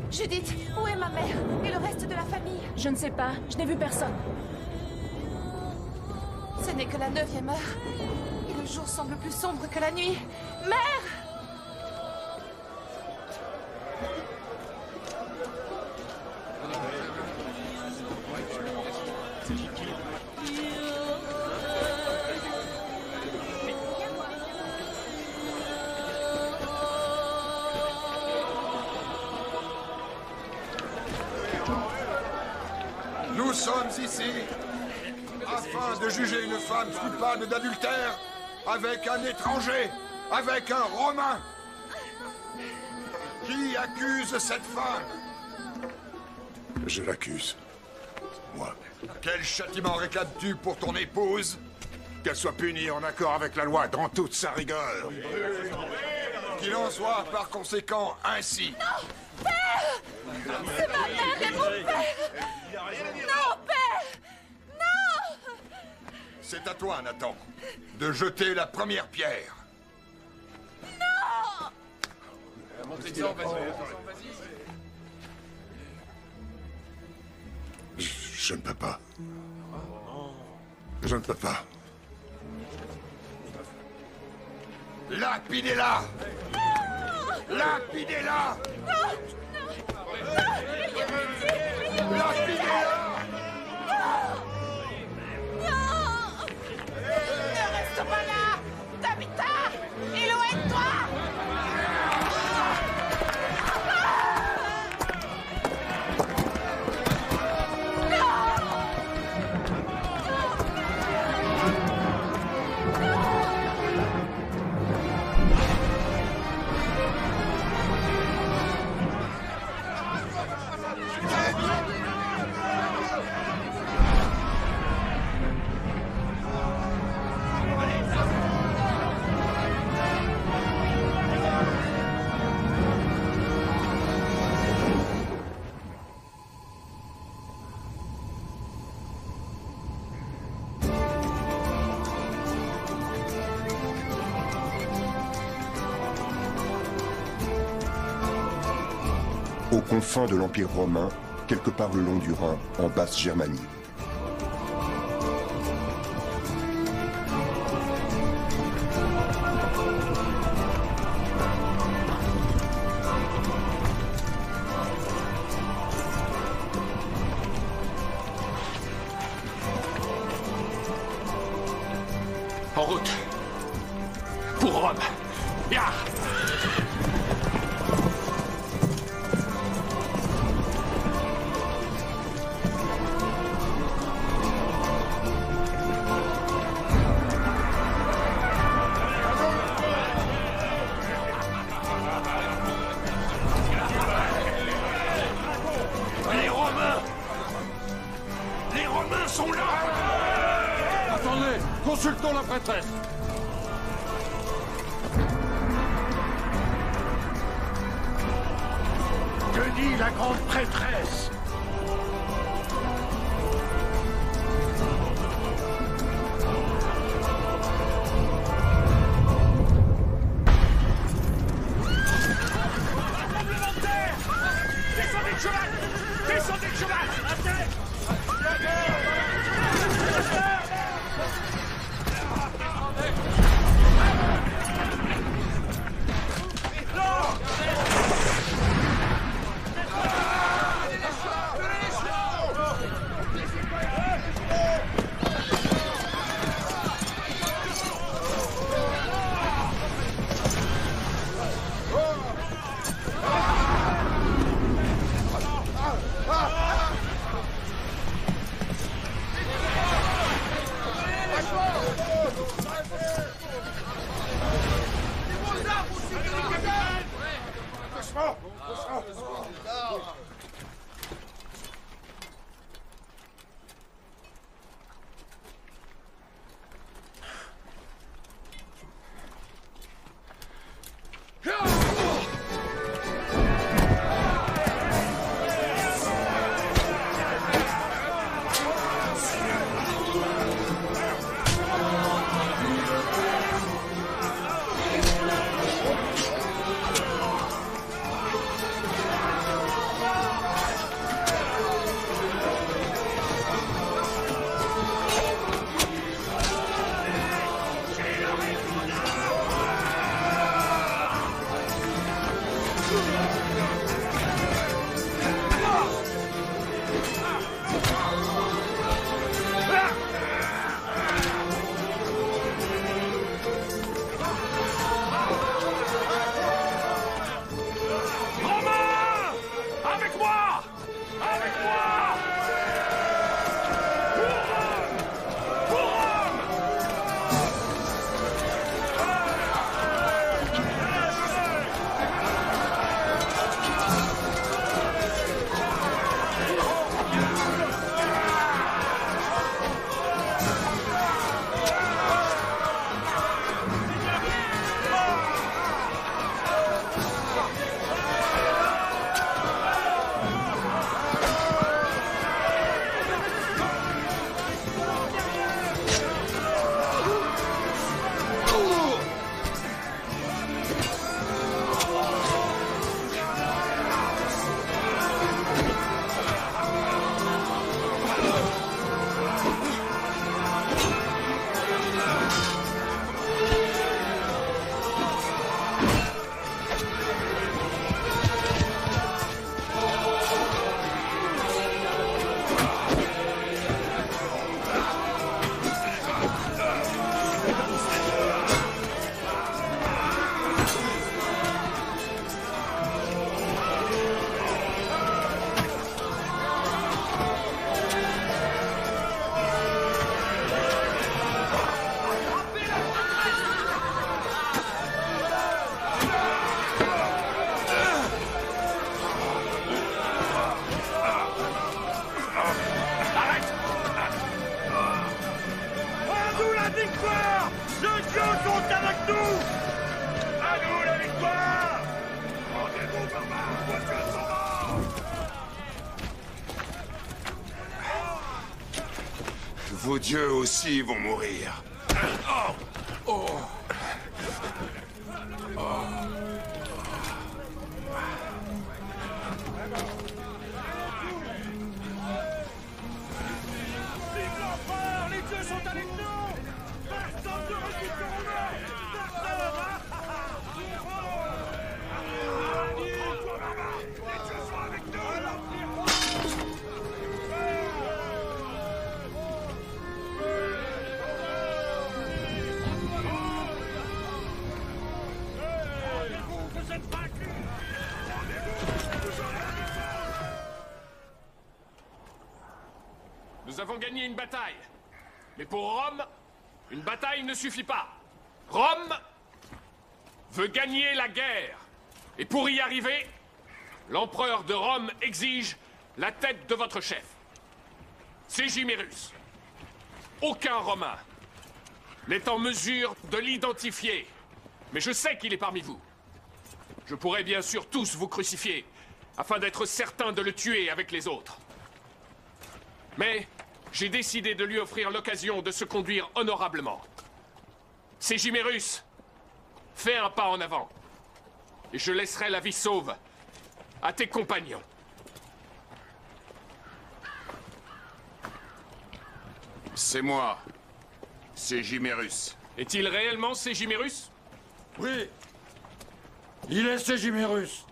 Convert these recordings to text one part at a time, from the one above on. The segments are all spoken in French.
Judith, où est ma mère? Et le reste de la famille? Je ne sais pas, je n'ai vu personne. Ce n'est que la 9e heure. Et le jour semble plus sombre que la nuit. Mère! Nous sommes ici afin de juger une femme coupable d'adultère avec un étranger, avec un Romain. Qui accuse cette femme? Je l'accuse. Moi. Quel châtiment réclames-tu pour ton épouse? Qu'elle soit punie en accord avec la loi, dans toute sa rigueur. Qu'il en soit par conséquent ainsi. Non! Père! C'est ma mère et mon père! Non, père! Non! C'est à toi, Nathan, de jeter la première pierre. Non! Je ne peux pas. Je ne peux pas. Lapidez-la! Lapidez-la! Lapidez-la! Ne reste pas là! Tabitha! Éloigne-toi! Aux confins de l'Empire romain, quelque part le long du Rhin, en Basse-Germanie. En route. Pour Rome. Ya! Les Romains! Les Romains sont là! Attendez, consultons la prêtresse. Que dit la grande prêtresse? victoire! Les dieux sont avec nous! À nous la victoire! Rendez-vous, barbares! Vos dieux sont morts! Vos dieux aussi vont mourir. Vive l'empereur! Les dieux sont avec nous! Personne ne résiste au Romain! Les dieux sont avec nous! Vous êtes vaincus! Nous avons gagné une bataille. Mais pour Rome, une bataille ne suffit pas. Rome veut gagner la guerre. Et pour y arriver, l'empereur de Rome exige la tête de votre chef. Ségimérus. Aucun Romain n'est en mesure de l'identifier. Mais je sais qu'il est parmi vous. Je pourrais bien sûr tous vous crucifier, afin d'être certain de le tuer avec les autres. Mais j'ai décidé de lui offrir l'occasion de se conduire honorablement. Ségimérus, fais un pas en avant. Et je laisserai la vie sauve à tes compagnons. C'est moi, Ségimérus. Est-il réellement Ségimérus? Oui. Il est Ségimérus.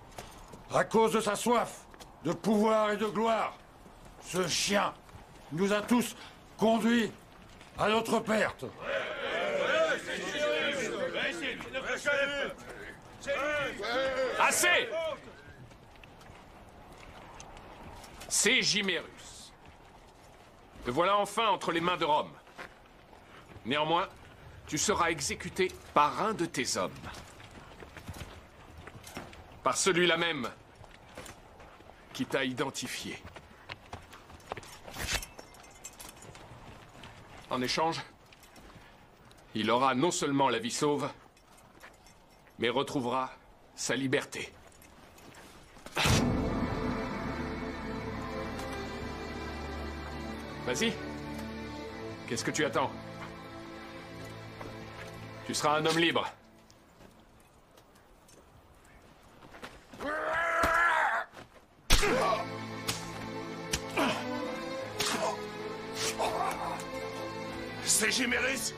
À cause de sa soif de pouvoir et de gloire. Ce chien nous a tous conduits à notre perte. Assez! Ségimérus. Te voilà enfin entre les mains de Rome. Néanmoins, tu seras exécuté par un de tes hommes. Par celui-là même qui t'a identifié. En échange, il aura non seulement la vie sauve, mais retrouvera sa liberté. Vas-y. Qu'est-ce que tu attends? Tu seras un homme libre. Ségimérus!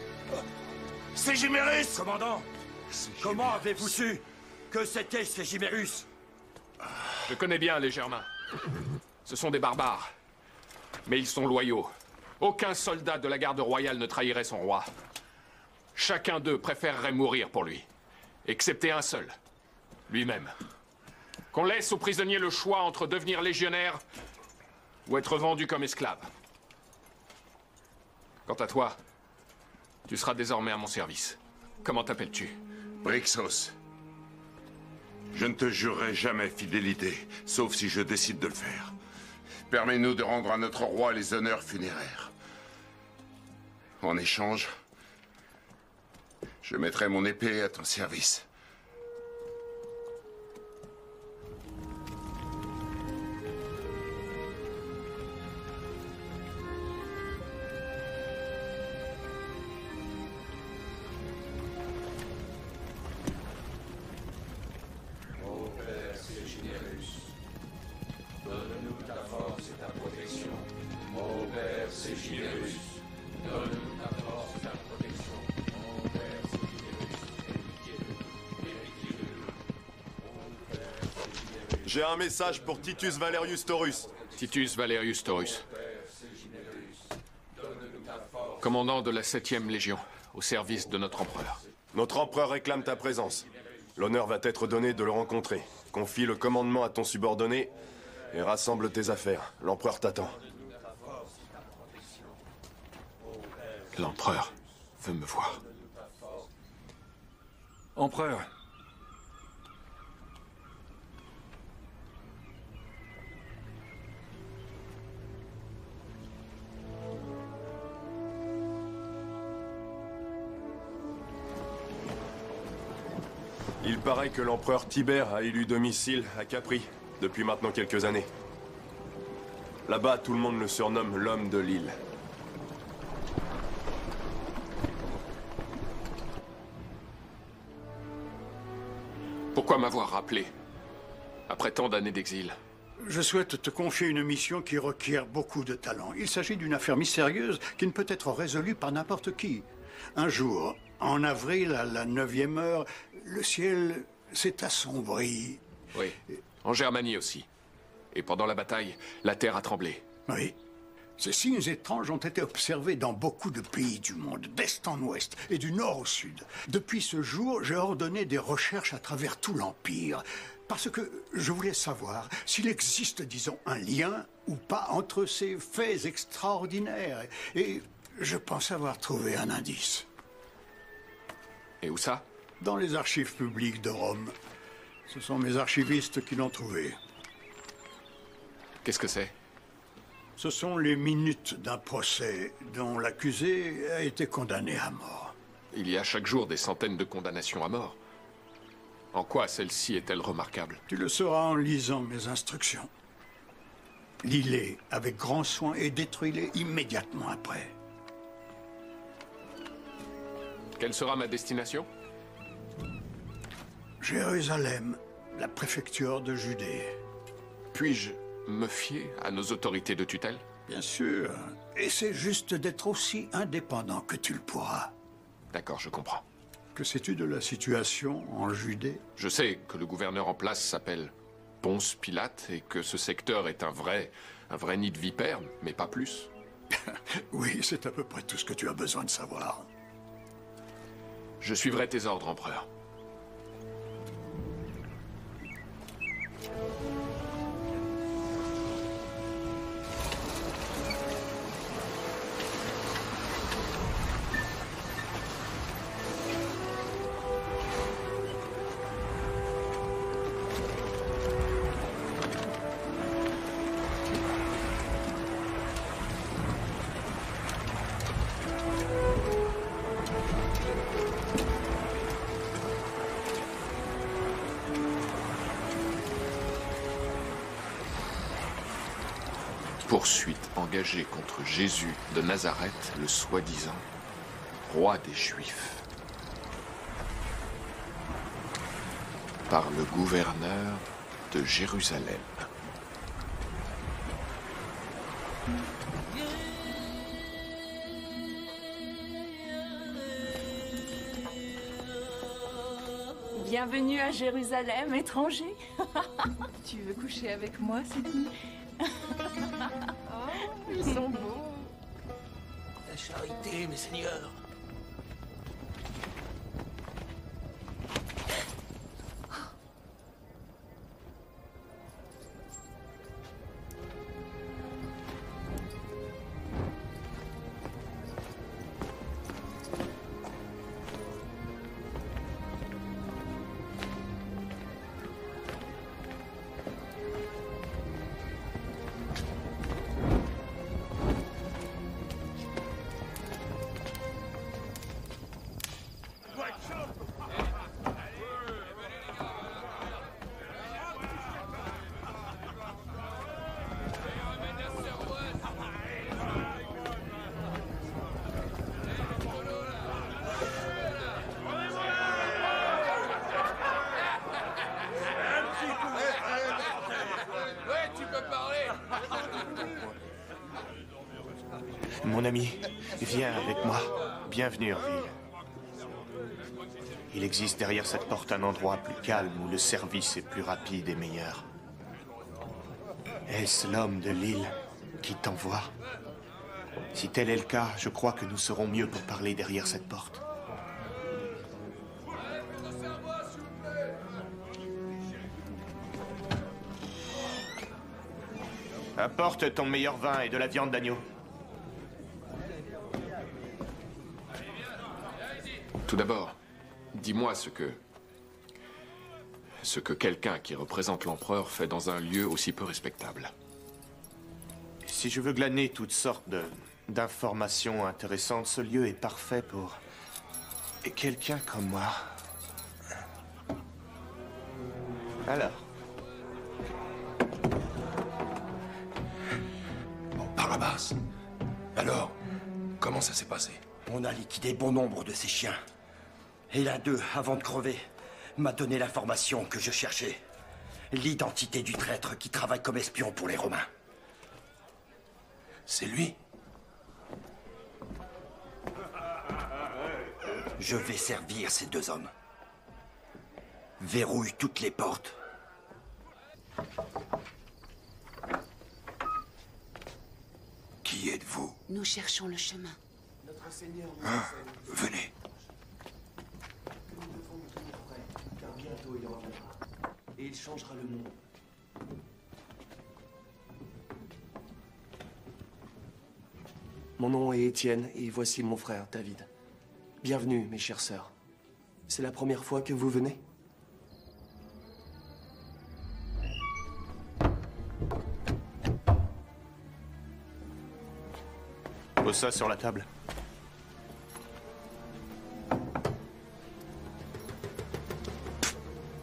Ségimérus! Commandant, comment avez-vous su que c'était Ségimérus? Je connais bien les Germains. Ce sont des barbares. Mais ils sont loyaux. Aucun soldat de la garde royale ne trahirait son roi. Chacun d'eux préférerait mourir pour lui. Excepté un seul. Lui-même. Qu'on laisse aux prisonniers le choix entre devenir légionnaire ou être vendu comme esclave. Quant à toi, tu seras désormais à mon service. Comment t'appelles-tu? Brixos. Je ne te jurerai jamais fidélité, sauf si je décide de le faire. Permets-nous de rendre à notre roi les honneurs funéraires. En échange, je mettrai mon épée à ton service. J'ai un message pour Titus Valerius Taurus. Titus Valerius Taurus. Commandant de la 7e Légion, au service de notre empereur. Notre empereur réclame ta présence. L'honneur va t'être donné de le rencontrer. Confie le commandement à ton subordonné et rassemble tes affaires. L'empereur t'attend. L'empereur veut me voir. Empereur. Il paraît que l'empereur Tibère a élu domicile à Capri, depuis maintenant quelques années. Là-bas, tout le monde le surnomme l'homme de l'île. Pourquoi m'avoir rappelé, après tant d'années d'exil? Je souhaite te confier une mission qui requiert beaucoup de talent. Il s'agit d'une affaire mystérieuse qui ne peut être résolue par n'importe qui. Un jour, en avril, à la 9e heure, le ciel s'est assombri. Oui, en Germanie aussi. Et pendant la bataille, la terre a tremblé. Oui. Ces signes étranges ont été observés dans beaucoup de pays du monde, d'est en ouest et du nord au sud. Depuis ce jour, j'ai ordonné des recherches à travers tout l'Empire, parce que je voulais savoir s'il existe, disons, un lien ou pas entre ces faits extraordinaires. Et je pense avoir trouvé un indice. Et où ça? Dans les archives publiques de Rome. Ce sont mes archivistes qui l'ont trouvé. Qu'est-ce que c'est? Ce sont les minutes d'un procès dont l'accusé a été condamné à mort. Il y a chaque jour des centaines de condamnations à mort. En quoi celle-ci est-elle remarquable? Tu le sauras en lisant mes instructions. Lis-les avec grand soin et détruis-les immédiatement après. Quelle sera ma destination? Jérusalem, la préfecture de Judée. Puis-je me fier à nos autorités de tutelle? Bien sûr. Et c'est juste d'être aussi indépendant que tu le pourras. D'accord, je comprends. Que sais-tu de la situation en Judée? Je sais que le gouverneur en place s'appelle Ponce Pilate et que ce secteur est un vrai nid de vipères, mais pas plus. Oui, c'est à peu près tout ce que tu as besoin de savoir. Je suivrai tes ordres, empereur. Poursuite engagée contre Jésus de Nazareth, le soi-disant roi des Juifs, par le gouverneur de Jérusalem. Bienvenue à Jérusalem, étranger. Tu veux coucher avec moi cette nuit? Oh, ils sont beaux. La charité, mes seigneurs. Mon ami, viens avec moi. Bienvenue en ville. Il existe derrière cette porte un endroit plus calme où le service est plus rapide et meilleur. Est-ce l'homme de l'île qui t'envoie? Si tel est le cas, je crois que nous serons mieux pour parler derrière cette porte. Apporte ton meilleur vin et de la viande d'agneau. Tout d'abord, dis-moi ce que quelqu'un qui représente l'empereur fait dans un lieu aussi peu respectable. Si je veux glaner toutes sortes d'informations intéressantes, ce lieu est parfait pour quelqu'un comme moi. Alors? Bon, Barabas. Alors, comment ça s'est passé? On a liquidé bon nombre de ces chiens. Et l'un d'eux, avant de crever, m'a donné l'information que je cherchais. L'identité du traître qui travaille comme espion pour les Romains. C'est lui? Je vais servir ces deux hommes. Verrouille toutes les portes. Qui êtes-vous? Nous cherchons le chemin. Notre Seigneur venez. Nous devons nous tenir prêts, car bientôt il reviendra. Et il changera le monde. Mon nom est Étienne, et voici mon frère, David. Bienvenue, mes chères sœurs. C'est la première fois que vous venez? Pose ça sur la table.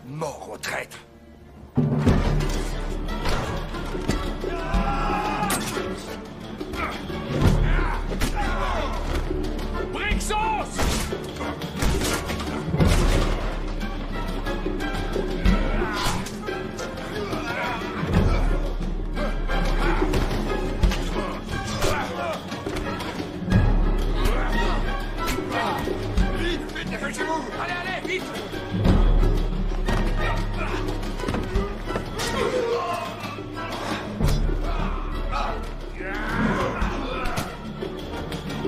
Mort au traître! Brixos! Vite, dépêchez-vous! Allez, vite!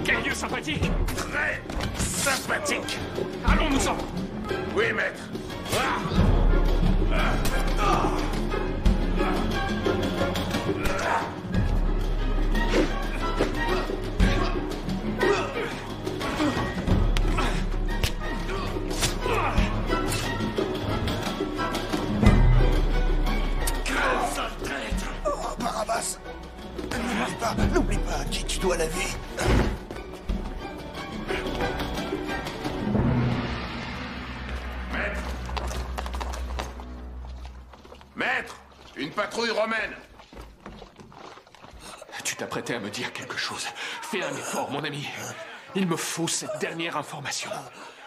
Quel lieu sympathique! Très sympathique! Allons-nous-en! Oui, maître. Oh, Barabas! N'oublie pas à qui tu dois la vie. Maître! Une patrouille romaine! Tu t'apprêtais à me dire quelque chose. Fais un effort, mon ami. Il me faut cette dernière information.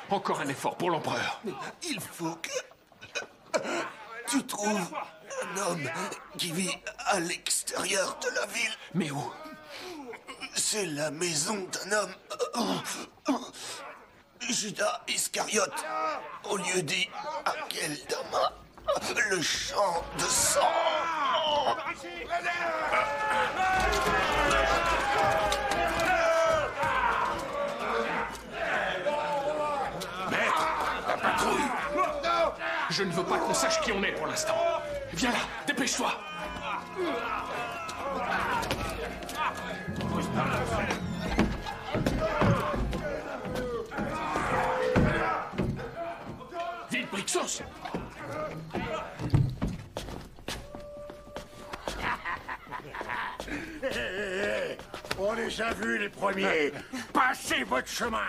Encore un effort pour l'empereur. Il faut que tu trouves un homme qui vit à l'extérieur de la ville. Mais où? C'est la maison d'un homme. Judas Iscariote, au lieu dit Akeldama, le champ de sang. Maître, la patrouille. Je ne veux pas qu'on sache qui on est pour l'instant. Viens là, dépêche-toi. Vite, Brixos! On les a vus, les premiers. Passez votre chemin.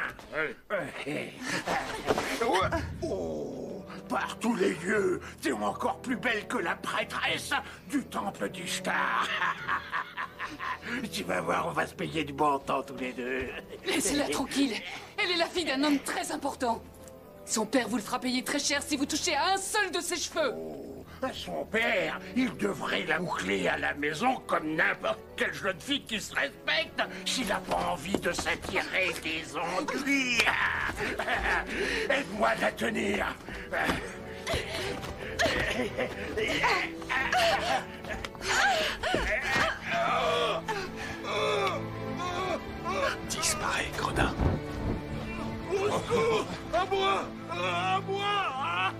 Oh, par tous les lieux, t'es encore plus belle que la prêtresse du temple du Star. Tu vas voir, on va se payer du bon temps tous les deux. Laissez-la tranquille. Elle est la fille d'un homme très important. Son père vous le fera payer très cher si vous touchez à un seul de ses cheveux. Son père, il devrait la boucler à la maison comme n'importe quelle jeune fille qui se respecte s'il n'a pas envie de s'attirer des ennuis. Aide-moi à la tenir. Disparais, gredin. À moi! À moi!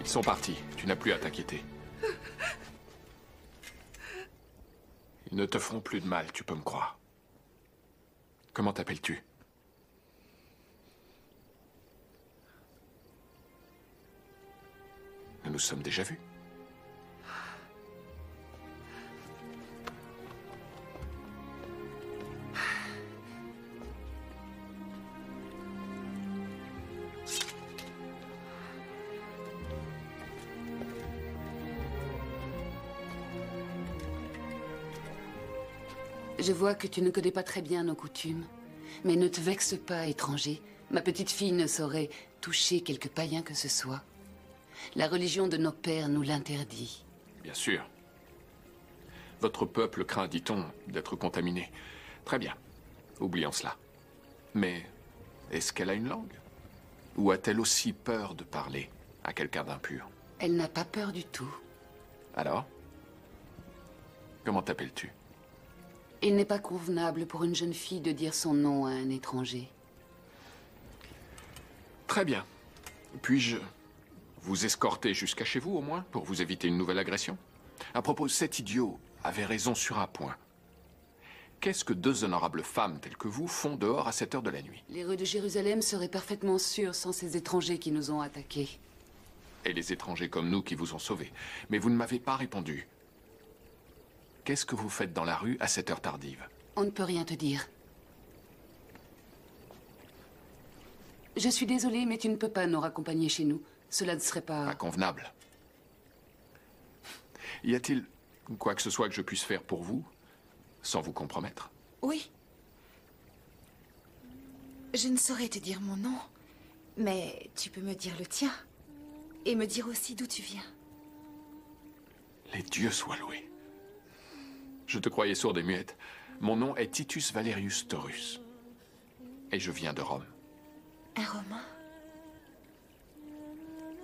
Ils sont partis. Tu n'as plus à t'inquiéter. Ils ne te feront plus de mal, tu peux me croire. Comment t'appelles-tu? Nous nous sommes déjà vus. Je vois que tu ne connais pas très bien nos coutumes. Mais ne te vexe pas, étranger. Ma petite fille ne saurait toucher quelque païen que ce soit. La religion de nos pères nous l'interdit. Bien sûr. Votre peuple craint, dit-on, d'être contaminé. Très bien. Oublions cela. Mais est-ce qu'elle a une langue? Ou a-t-elle aussi peur de parler à quelqu'un d'impur? Elle n'a pas peur du tout. Alors? Comment t'appelles-tu? Il n'est pas convenable pour une jeune fille de dire son nom à un étranger. Très bien. Puis-je vous escorter jusqu'à chez vous, au moins, pour vous éviter une nouvelle agression? À propos, cet idiot avait raison sur un point. Qu'est-ce que deux honorables femmes telles que vous font dehors à cette heure de la nuit? Les rues de Jérusalem seraient parfaitement sûres sans ces étrangers qui nous ont attaqués. Et les étrangers comme nous qui vous ont sauvés. Mais vous ne m'avez pas répondu. Qu'est-ce que vous faites dans la rue à cette heure tardive? On ne peut rien te dire. Je suis désolée, mais tu ne peux pas nous raccompagner chez nous. Cela ne serait pas... Inconvenable. Y a-t-il quoi que ce soit que je puisse faire pour vous, sans vous compromettre? Oui. Je ne saurais te dire mon nom, mais tu peux me dire le tien. Et me dire aussi d'où tu viens. Les dieux soient loués. Je te croyais sourde et muette. Mon nom est Titus Valerius Taurus. Et je viens de Rome. Un Romain?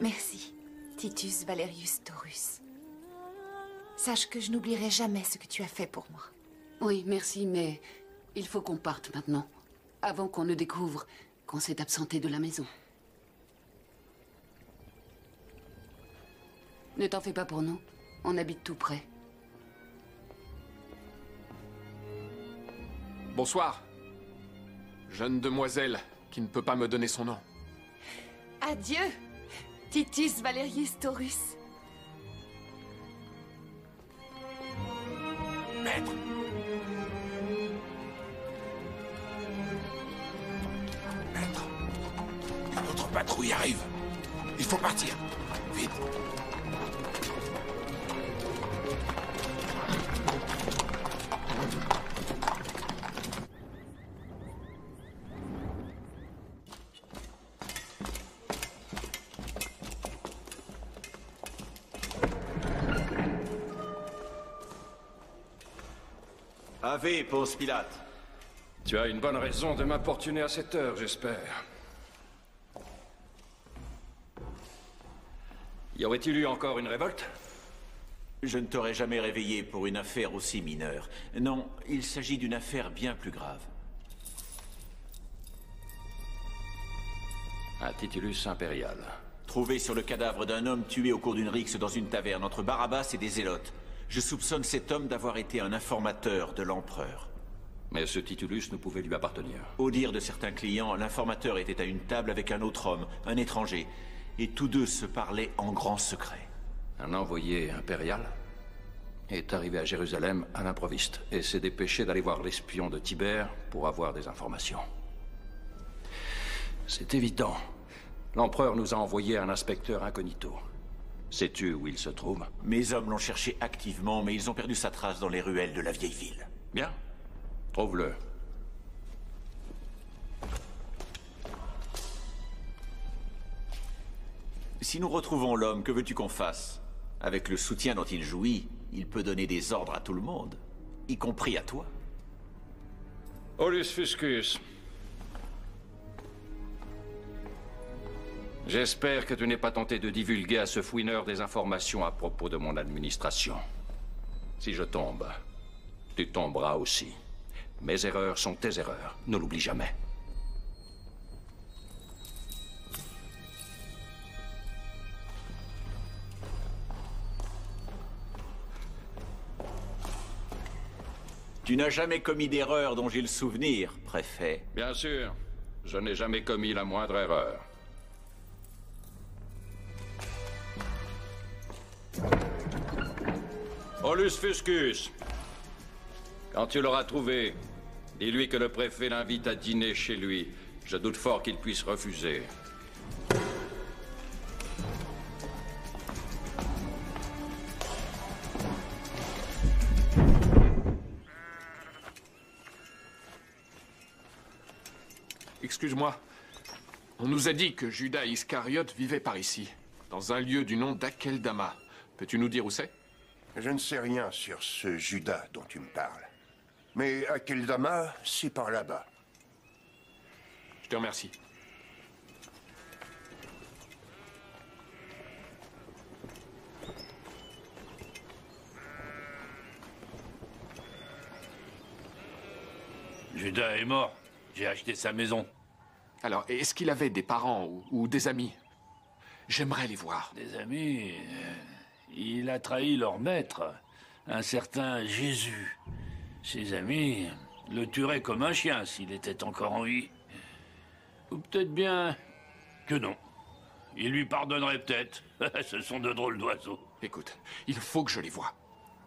Merci, Titus Valerius Taurus. Sache que je n'oublierai jamais ce que tu as fait pour moi. Oui, merci, mais il faut qu'on parte maintenant. Avant qu'on ne découvre qu'on s'est absenté de la maison. Ne t'en fais pas pour nous. On habite tout près. Bonsoir. Jeune demoiselle qui ne peut pas me donner son nom. Adieu, Titus Valerius Taurus. Maître. Maître. Une autre patrouille arrive. Il faut partir. Vite. Ave, Ponce Pilate. Tu as une bonne raison de m'importuner à cette heure, j'espère. Y aurait-il eu encore une révolte? Je ne t'aurais jamais réveillé pour une affaire aussi mineure. Non, il s'agit d'une affaire bien plus grave. Un titulus impérial. Trouvé sur le cadavre d'un homme tué au cours d'une rixe dans une taverne entre Barabbas et des zélotes. Je soupçonne cet homme d'avoir été un informateur de l'empereur. Mais ce titulus ne pouvait lui appartenir. Au dire de certains clients, l'informateur était à une table avec un autre homme, un étranger. Et tous deux se parlaient en grand secret. Un envoyé impérial est arrivé à Jérusalem à l'improviste et s'est dépêché d'aller voir l'espion de Tibère pour avoir des informations. C'est évident. L'empereur nous a envoyé un inspecteur incognito. Sais-tu où il se trouve? Mes hommes l'ont cherché activement, mais ils ont perdu sa trace dans les ruelles de la vieille ville. Bien. Trouve-le. Si nous retrouvons l'homme, que veux-tu qu'on fasse? Avec le soutien dont il jouit, il peut donner des ordres à tout le monde, y compris à toi. Aulus Fuscus. J'espère que tu n'es pas tenté de divulguer à ce fouineur des informations à propos de mon administration. Si je tombe, tu tomberas aussi. Mes erreurs sont tes erreurs. Ne l'oublie jamais. Tu n'as jamais commis d'erreur dont j'ai le souvenir, préfet. Bien sûr. Je n'ai jamais commis la moindre erreur. Aulus Fuscus. Quand tu l'auras trouvé, dis-lui que le préfet l'invite à dîner chez lui. Je doute fort qu'il puisse refuser. Excuse-moi. On nous a dit que Judas Iscariote vivait par ici, dans un lieu du nom d'Akeldama. Peux-tu nous dire où c'est? Je ne sais rien sur ce Judas dont tu me parles. Mais Akeldama, c'est par là-bas. Je te remercie. Judas est mort. J'ai acheté sa maison. Alors, est-ce qu'il avait des parents ou des amis? J'aimerais les voir. Des amis? Il a trahi leur maître, un certain Jésus. Ses amis le tueraient comme un chien s'il était encore en vie. Ou peut-être bien que non. Il lui pardonnerait peut-être. Ce sont de drôles d'oiseaux. Écoute, il faut que je les voie.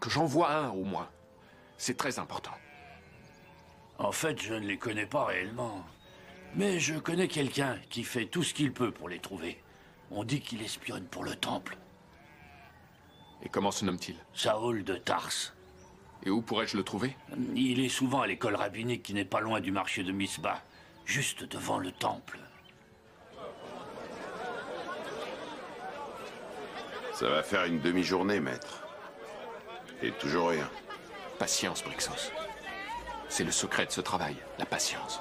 Que j'en voie un au moins. C'est très important. En fait, je ne les connais pas réellement. Mais je connais quelqu'un qui fait tout ce qu'il peut pour les trouver. On dit qu'il espionne pour le temple. Et comment se nomme-t-il? Saoul de Tarse. Et où pourrais-je le trouver? Il est souvent à l'école rabbinique qui n'est pas loin du marché de Misbah, juste devant le temple. Ça va faire une demi-journée, maître. Et toujours rien. Patience, Brixos. C'est le secret de ce travail, la patience.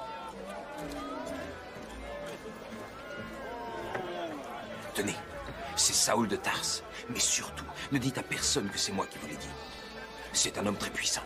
Tenez, c'est Saoul de Tarse. Mais surtout, ne dites à personne que c'est moi qui vous l'ai dit. C'est un homme très puissant.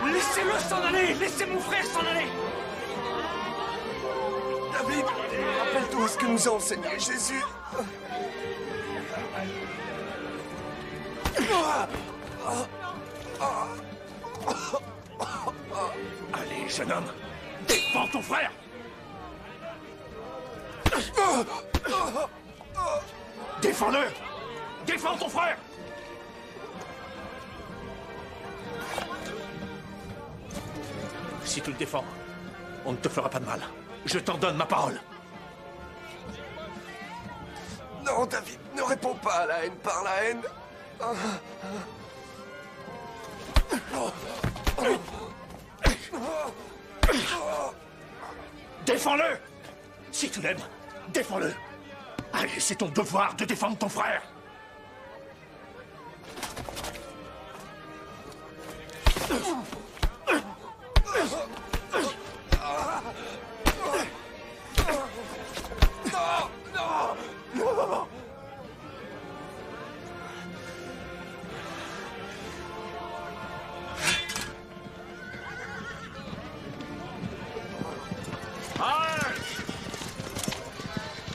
Laissez-le s'en aller! Laissez mon frère s'en aller! David, rappelle-toi ce que nous a enseigné Jésus. Allez, jeune homme, défends ton frère! Défends-le! Défends ton frère! Si tu le défends, on ne te fera pas de mal. Je t'en donne ma parole. Non, David, ne réponds pas à la haine par la haine. Défends-le! Si tu l'aimes, défends-le! Allez, c'est ton devoir de défendre ton frère!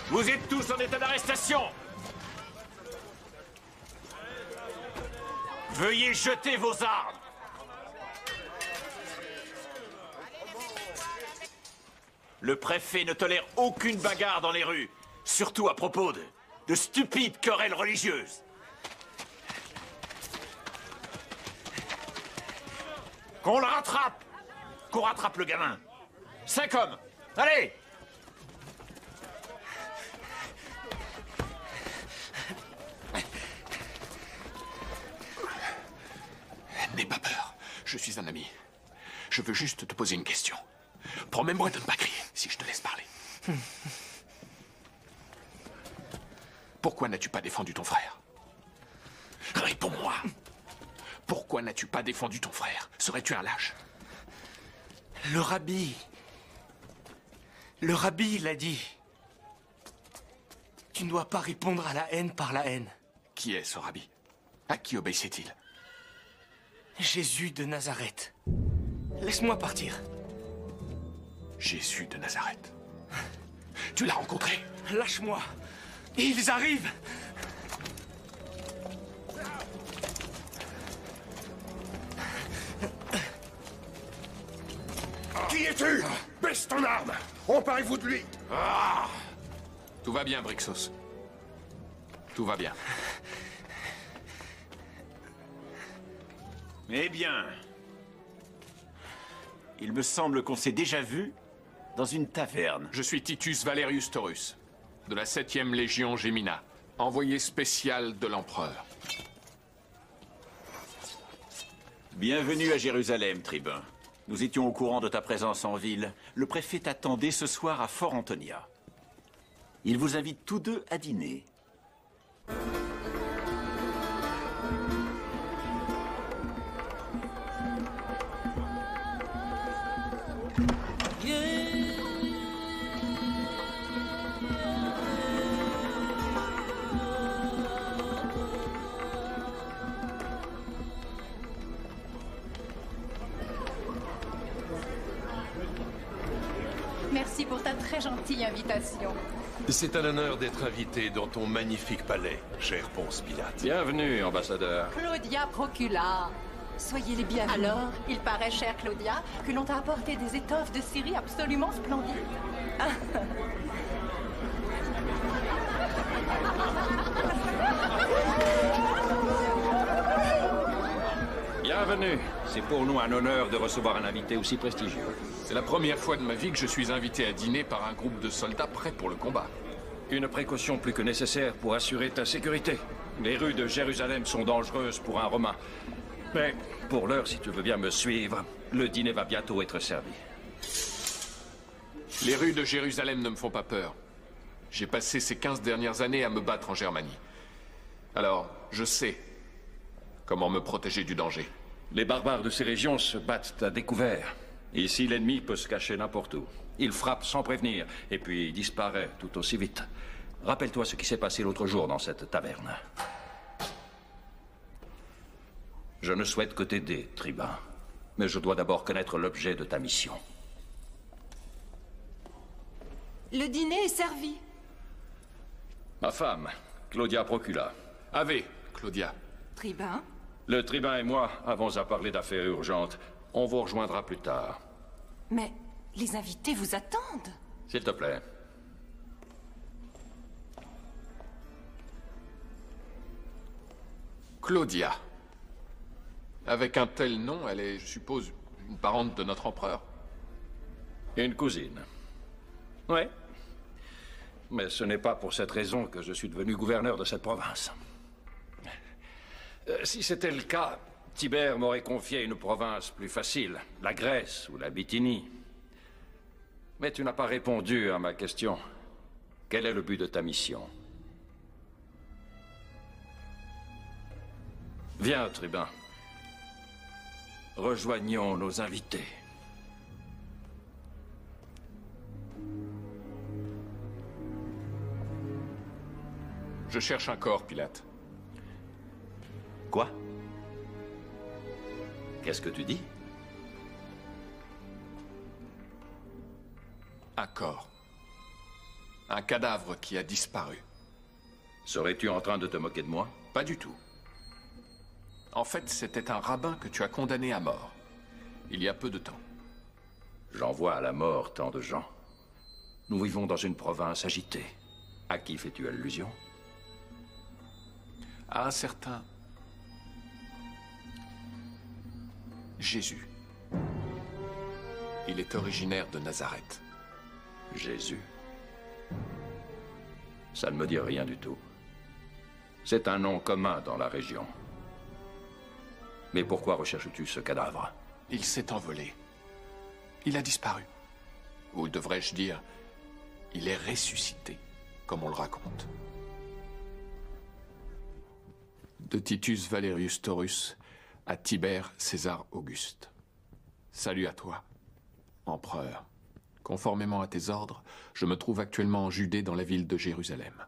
Vous êtes tous en état d'arrestation. Veuillez jeter vos armes. Le préfet ne tolère aucune bagarre dans les rues, surtout à propos de stupides querelles religieuses. Qu'on le rattrape. Qu'on rattrape le gamin. 5 hommes. Allez! N'aie pas peur. Je suis un ami. Je veux juste te poser une question. Promets-moi de ne pas crier si je te laisse parler. Pourquoi n'as-tu pas défendu ton frère? Réponds-moi. Pourquoi n'as-tu pas défendu ton frère? Serais-tu un lâche? Le rabbi l'a dit. Tu ne dois pas répondre à la haine par la haine. Qui est ce rabbi? À qui obéissait-il? Jésus de Nazareth. Laisse-moi partir. Jésus de Nazareth. Tu l'as rencontré? Lâche-moi. Ils arrivent. Qui es-tu? Baisse ton arme. Emparez-vous de lui. Ah! Tout va bien, Brixos. Tout va bien. Eh bien... Il me semble qu'on s'est déjà vu dans une taverne. Je suis Titus Valerius Taurus, de la 7e Légion Gemina, envoyé spécial de l'Empereur. Bienvenue à Jérusalem, tribun. Nous étions au courant de ta présence en ville. Le préfet t'attendait ce soir à Fort Antonia. Il vous invite tous deux à dîner. Merci pour ta très gentille invitation. C'est un honneur d'être invité dans ton magnifique palais, cher Ponce Pilate. Bienvenue, ambassadeur. Claudia Procula. Soyez les bienvenus. Alors, il paraît, chère Claudia, que l'on t'a apporté des étoffes de Syrie absolument splendides. Bienvenue. C'est pour nous un honneur de recevoir un invité aussi prestigieux. C'est la première fois de ma vie que je suis invité à dîner par un groupe de soldats prêts pour le combat. Une précaution plus que nécessaire pour assurer ta sécurité. Les rues de Jérusalem sont dangereuses pour un Romain. Mais pour l'heure, si tu veux bien me suivre, le dîner va bientôt être servi. Les rues de Jérusalem ne me font pas peur. J'ai passé ces 15 dernières années à me battre en Germanie. Alors, je sais comment me protéger du danger. Les barbares de ces régions se battent à découvert. Ici, l'ennemi peut se cacher n'importe où. Il frappe sans prévenir, et puis disparaît tout aussi vite. Rappelle-toi ce qui s'est passé l'autre jour dans cette taverne. Je ne souhaite que t'aider, tribun. Mais je dois d'abord connaître l'objet de ta mission. Le dîner est servi. Ma femme, Claudia Procula. Ave, Claudia. Tribun. Le tribun et moi avons à parler d'affaires urgentes. On vous rejoindra plus tard. Mais les invités vous attendent. S'il te plaît. Claudia. Avec un tel nom, elle est, je suppose, une parente de notre empereur. Une cousine. Ouais. Mais ce n'est pas pour cette raison que je suis devenu gouverneur de cette province. Si c'était le cas, Tibère m'aurait confié une province plus facile, la Grèce ou la Bithynie. Mais tu n'as pas répondu à ma question. Quel est le but de ta mission? Viens, tribun. Rejoignons nos invités. Je cherche un corps, Pilate. Quoi? Qu'est-ce que tu dis? Un corps. Un cadavre qui a disparu. Serais-tu en train de te moquer de moi? Pas du tout. En fait, c'était un rabbin que tu as condamné à mort. Il y a peu de temps. J'envoie à la mort tant de gens. Nous vivons dans une province agitée. À qui fais-tu allusion? À un certain Jésus. Il est originaire de Nazareth. Jésus? Ça ne me dit rien du tout. C'est un nom commun dans la région. Mais pourquoi recherches-tu ce cadavre? Il s'est envolé. Il a disparu. Ou devrais-je dire, il est ressuscité, comme on le raconte. De Titus Valerius Taurus à Tibère César Auguste. Salut à toi, empereur. Conformément à tes ordres, je me trouve actuellement en Judée dans la ville de Jérusalem.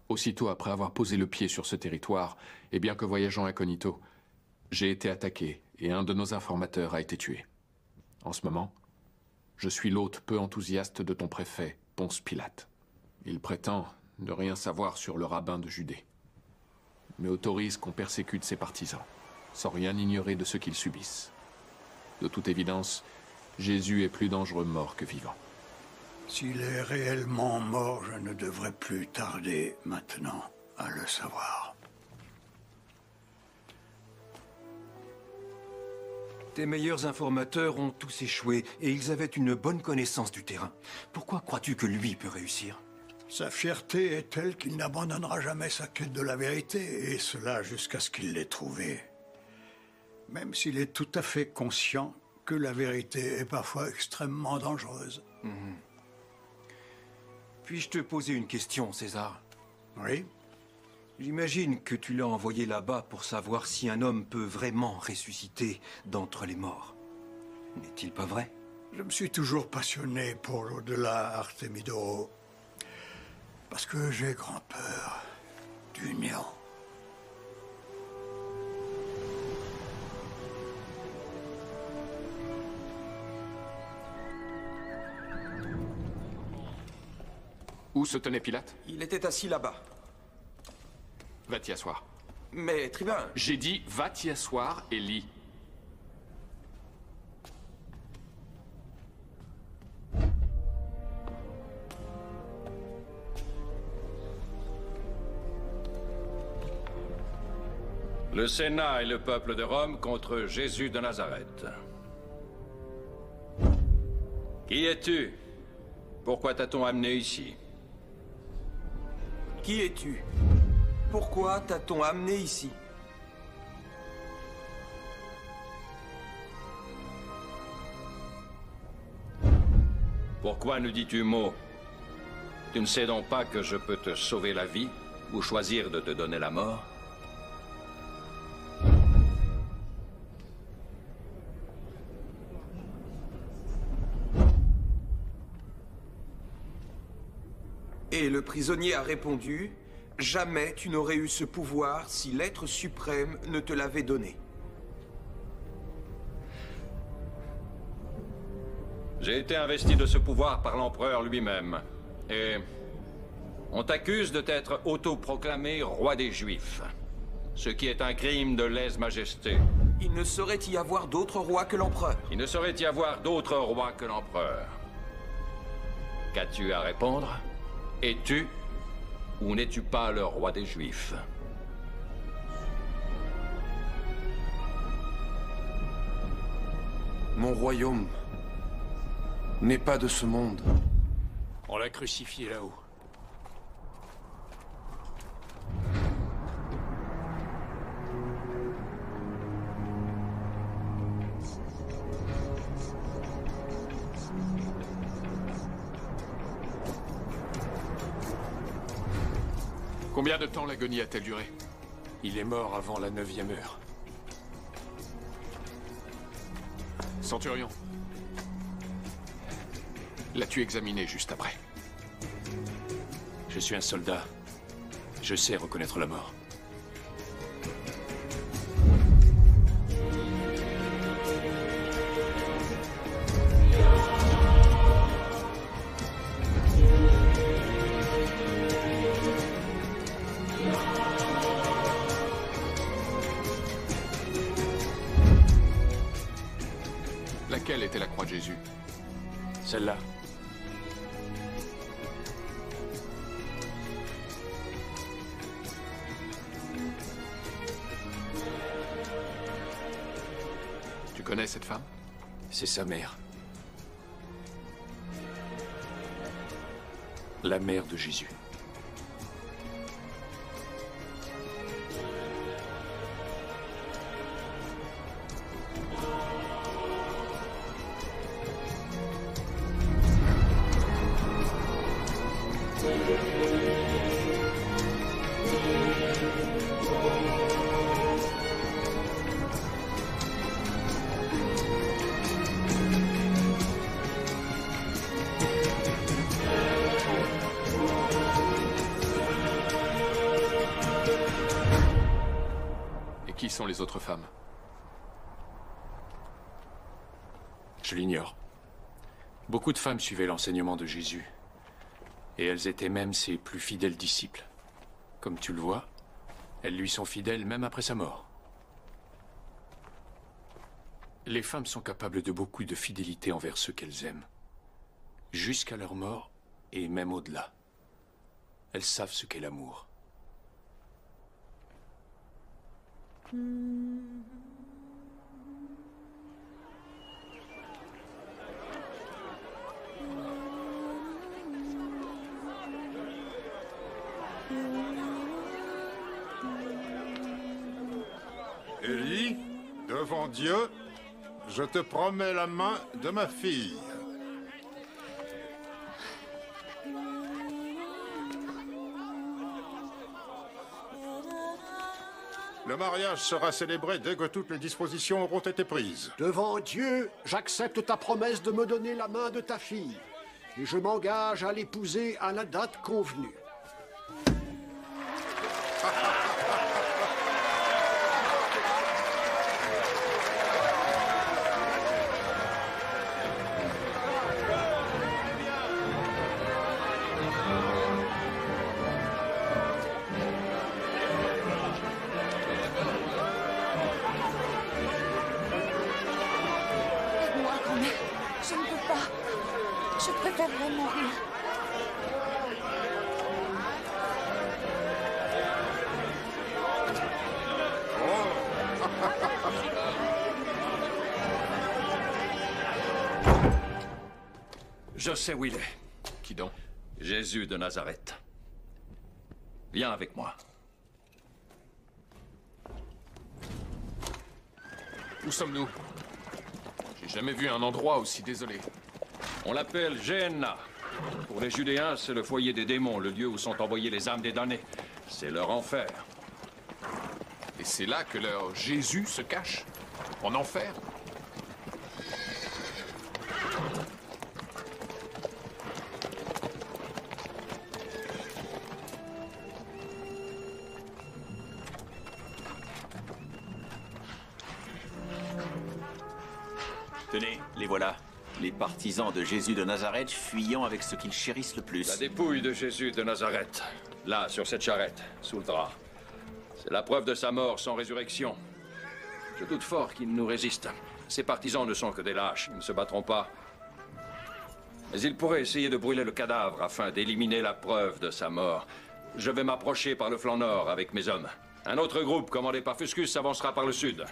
Aussitôt après avoir posé le pied sur ce territoire, et bien que voyageant incognito, j'ai été attaqué et un de nos informateurs a été tué. En ce moment, Je suis l'hôte peu enthousiaste de ton préfet, Ponce Pilate. Il prétend ne rien savoir sur le rabbin de Judée, mais autorise qu'on persécute ses partisans, sans rien ignorer de ce qu'ils subissent. De toute évidence, Jésus est plus dangereux mort que vivant. S'il est réellement mort, je ne devrais plus tarder maintenant à le savoir. Tes meilleurs informateurs ont tous échoué et ils avaient une bonne connaissance du terrain. Pourquoi crois-tu que lui peut réussir? Sa fierté est telle qu'il n'abandonnera jamais sa quête de la vérité, et cela jusqu'à ce qu'il l'ait trouvée. Même s'il est tout à fait conscient que la vérité est parfois extrêmement dangereuse. Puis-je te poser une question, César? Oui. J'imagine que tu l'as envoyé là-bas pour savoir si un homme peut vraiment ressusciter d'entre les morts. N'est-il pas vrai? Je me suis toujours passionné pour l'au-delà, Artemidoro. Parce que j'ai grand peur du néant. Où se tenait Pilate? Il était assis là-bas. Va t'y asseoir. Mais, tribun... J'ai dit, va t'y asseoir et lis. Le Sénat et le peuple de Rome contre Jésus de Nazareth. Qui es-tu? Pourquoi t'a-t-on amené ici? Qui es-tu? Pourquoi t'a-t-on amené ici? Pourquoi nous dis-tu mot? Tu ne sais donc pas que je peux te sauver la vie ou choisir de te donner la mort? Et le prisonnier a répondu, « Jamais tu n'aurais eu ce pouvoir si l'être suprême ne te l'avait donné. » J'ai été investi de ce pouvoir par l'empereur lui-même. Et on t'accuse de t'être autoproclamé roi des Juifs. Ce qui est un crime de lèse-majesté. Il ne saurait y avoir d'autre roi que l'empereur. Il ne saurait y avoir d'autre roi que l'empereur. Qu'as-tu à répondre? Es-tu ou n'es-tu pas le roi des Juifs? Mon royaume n'est pas de ce monde. On l'a crucifié là-haut. Combien de temps l'agonie a-t-elle duré? Il est mort avant la 9e heure. Centurion. L'as-tu examiné juste après? Je suis un soldat. Je sais reconnaître la mort. Laquelle était la croix de Jésus? Celle-là. Tu connais cette femme? C'est sa mère. La mère de Jésus. Qui sont les autres femmes? Je l'ignore. Beaucoup de femmes suivaient l'enseignement de Jésus. Et elles étaient même ses plus fidèles disciples. Comme tu le vois, elles lui sont fidèles même après sa mort. Les femmes sont capables de beaucoup de fidélité envers ceux qu'elles aiment. Jusqu'à leur mort et même au-delà. Elles savent ce qu'est l'amour. Élie, devant Dieu, je te promets la main de ma fille. Le mariage sera célébré dès que toutes les dispositions auront été prises. Devant Dieu, j'accepte ta promesse de me donner la main de ta fille. Et je m'engage à l'épouser à la date convenue. Je sais où il est. Qui donc? Jésus de Nazareth. Viens avec moi. Où sommes-nous? J'ai jamais vu un endroit aussi désolé. On l'appelle Gehenna. Pour les Judéens, c'est le foyer des démons, le lieu où sont envoyées les âmes des damnés. C'est leur enfer. Et c'est là que leur Jésus se cache? En enfer? Tenez, les voilà. Les partisans de Jésus de Nazareth fuyant avec ce qu'ils chérissent le plus. La dépouille de Jésus de Nazareth. Là, sur cette charrette, sous le drap. C'est la preuve de sa mort sans résurrection. Je doute fort qu'il nous résiste. Ses partisans ne sont que des lâches. Ils ne se battront pas. Mais ils pourraient essayer de brûler le cadavre afin d'éliminer la preuve de sa mort. Je vais m'approcher par le flanc nord avec mes hommes. Un autre groupe, commandé par Fuscus, s'avancera par le sud,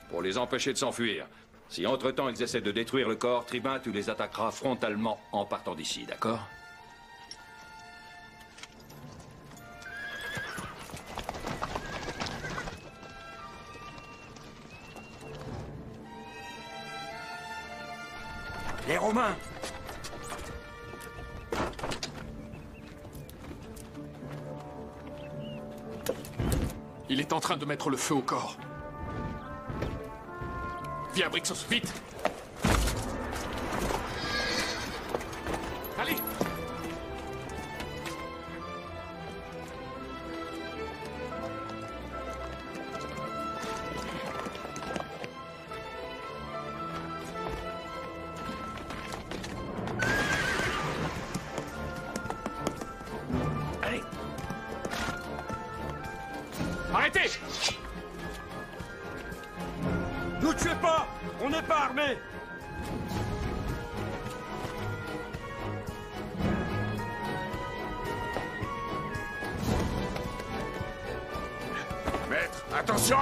pour les empêcher de s'enfuir. Si entre-temps ils essaient de détruire le corps, Tribun, tu les attaqueras frontalement en partant d'ici, d'accord? Les Romains! Il est en train de mettre le feu au corps. Viens, Brixos, vite! Allez! Allez! Arrêtez! Nous tuez pas! On n'est pas armés! Maître, attention!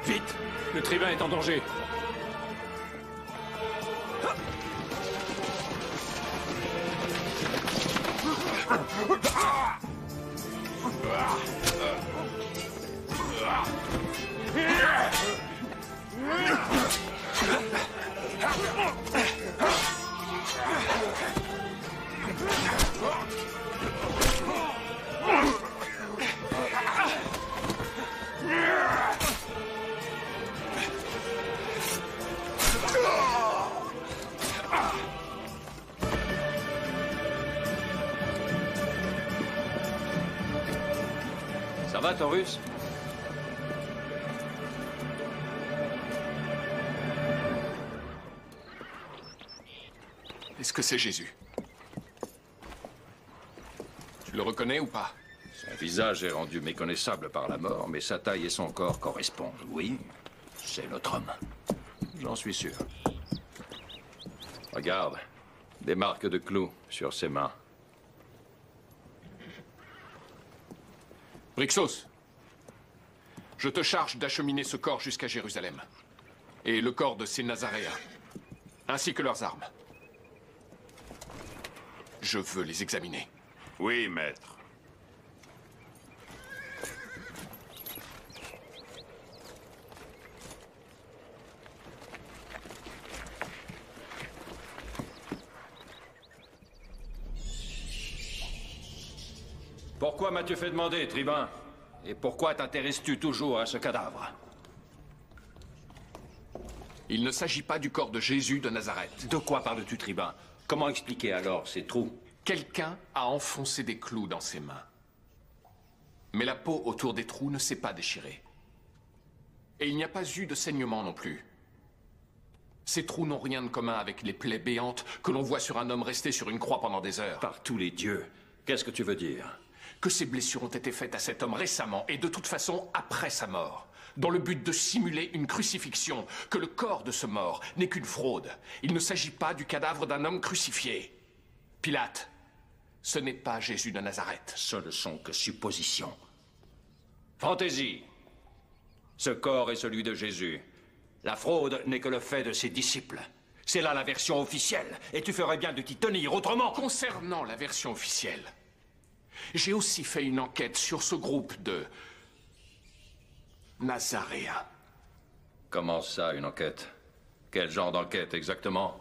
Vite! Le tribun est en danger. Ça va, Taurus? Est-ce que c'est Jésus? Tu le reconnais ou pas? Son visage est rendu méconnaissable par la mort, mais sa taille et son corps correspondent. Oui, c'est notre homme. J'en suis sûr. Regarde, des marques de clous sur ses mains. Brixos, je te charge d'acheminer ce corps jusqu'à Jérusalem. Et le corps de ces Nazaréens, ainsi que leurs armes. Je veux les examiner. Oui, maître. Pourquoi m'as-tu fait demander, tribun? Et pourquoi t'intéresses-tu toujours à ce cadavre? Il ne s'agit pas du corps de Jésus de Nazareth. De quoi parles-tu, tribun? Comment expliquer alors ces trous? Quelqu'un a enfoncé des clous dans ses mains. Mais la peau autour des trous ne s'est pas déchirée. Et il n'y a pas eu de saignement non plus. Ces trous n'ont rien de commun avec les plaies béantes que l'on voit sur un homme resté sur une croix pendant des heures. Par tous les dieux, qu'est-ce que tu veux dire? Que ces blessures ont été faites à cet homme récemment et de toute façon après sa mort, dans le but de simuler une crucifixion, que le corps de ce mort n'est qu'une fraude. Il ne s'agit pas du cadavre d'un homme crucifié. Pilate, ce n'est pas Jésus de Nazareth. Ce ne sont que suppositions. Fantaisie. Ce corps est celui de Jésus. La fraude n'est que le fait de ses disciples. C'est là la version officielle, et tu ferais bien de t'y tenir autrement. Concernant la version officielle, j'ai aussi fait une enquête sur ce groupe de Nazaréens. Comment ça, une enquête? Quel genre d'enquête exactement?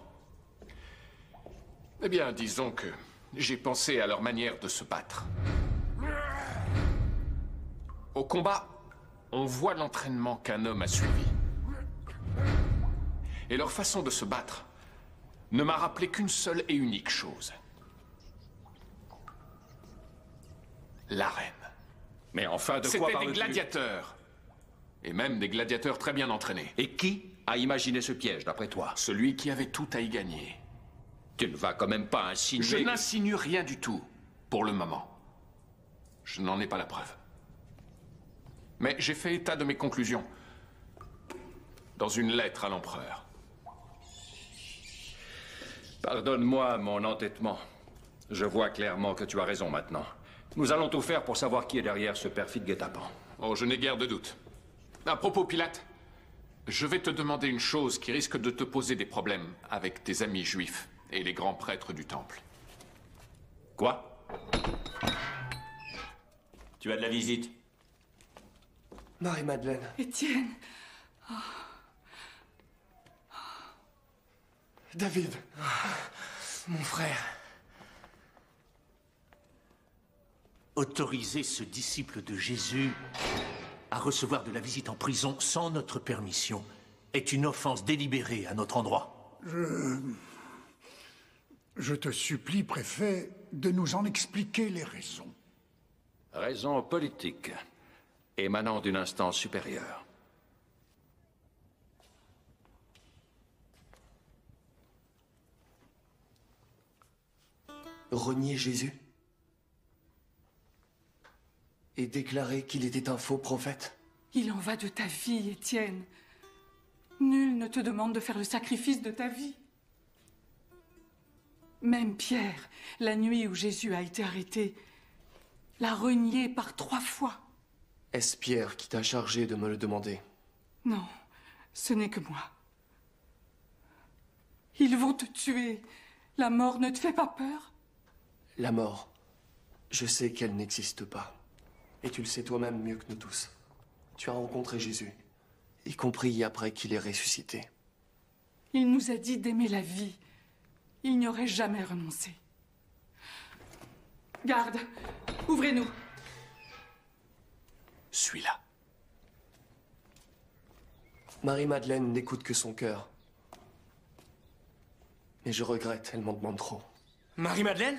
Eh bien, disons que j'ai pensé à leur manière de se battre. Au combat, on voit l'entraînement qu'un homme a suivi. Et leur façon de se battre ne m'a rappelé qu'une seule et unique chose. L'arène. Mais enfin, de quoi C'était parles-tu? des gladiateurs. Et même des gladiateurs très bien entraînés. Et qui a imaginé ce piège, d'après toi? Celui qui avait tout à y gagner. Tu ne vas quand même pas insinuer... Je n'insinue rien du tout, pour le moment. Je n'en ai pas la preuve. Mais j'ai fait état de mes conclusions dans une lettre à l'empereur. Pardonne-moi mon entêtement. Je vois clairement que tu as raison maintenant. Nous allons tout faire pour savoir qui est derrière ce perfide guet-apens. Oh, je n'ai guère de doute. À propos, Pilate, je vais te demander une chose qui risque de te poser des problèmes avec tes amis juifs et les grands prêtres du temple. Quoi? Tu as de la visite? Marie-Madeleine. Étienne. Oh. David. Mon frère. Autoriser ce disciple de Jésus à recevoir de la visite en prison sans notre permission est une offense délibérée à notre endroit. Je te supplie, préfet, de nous en expliquer les raisons. Raisons politiques, émanant d'une instance supérieure. Renier Jésus et déclarer qu'il était un faux prophète. Il en va de ta vie, Étienne. Nul ne te demande de faire le sacrifice de ta vie. Même Pierre, la nuit où Jésus a été arrêté, l'a renié par 3 fois. Est-ce Pierre qui t'a chargé de me le demander? Non, ce n'est que moi. Ils vont te tuer. La mort ne te fait pas peur? La mort Je sais qu'elle n'existe pas. Et tu le sais toi-même mieux que nous tous. Tu as rencontré Jésus, y compris après qu'il ait ressuscité. Il nous a dit d'aimer la vie. Il n'y aurait jamais renoncé. Garde, ouvrez-nous. Suis-la. Marie-Madeleine n'écoute que son cœur. Mais je regrette, elle m'en demande trop. Marie-Madeleine?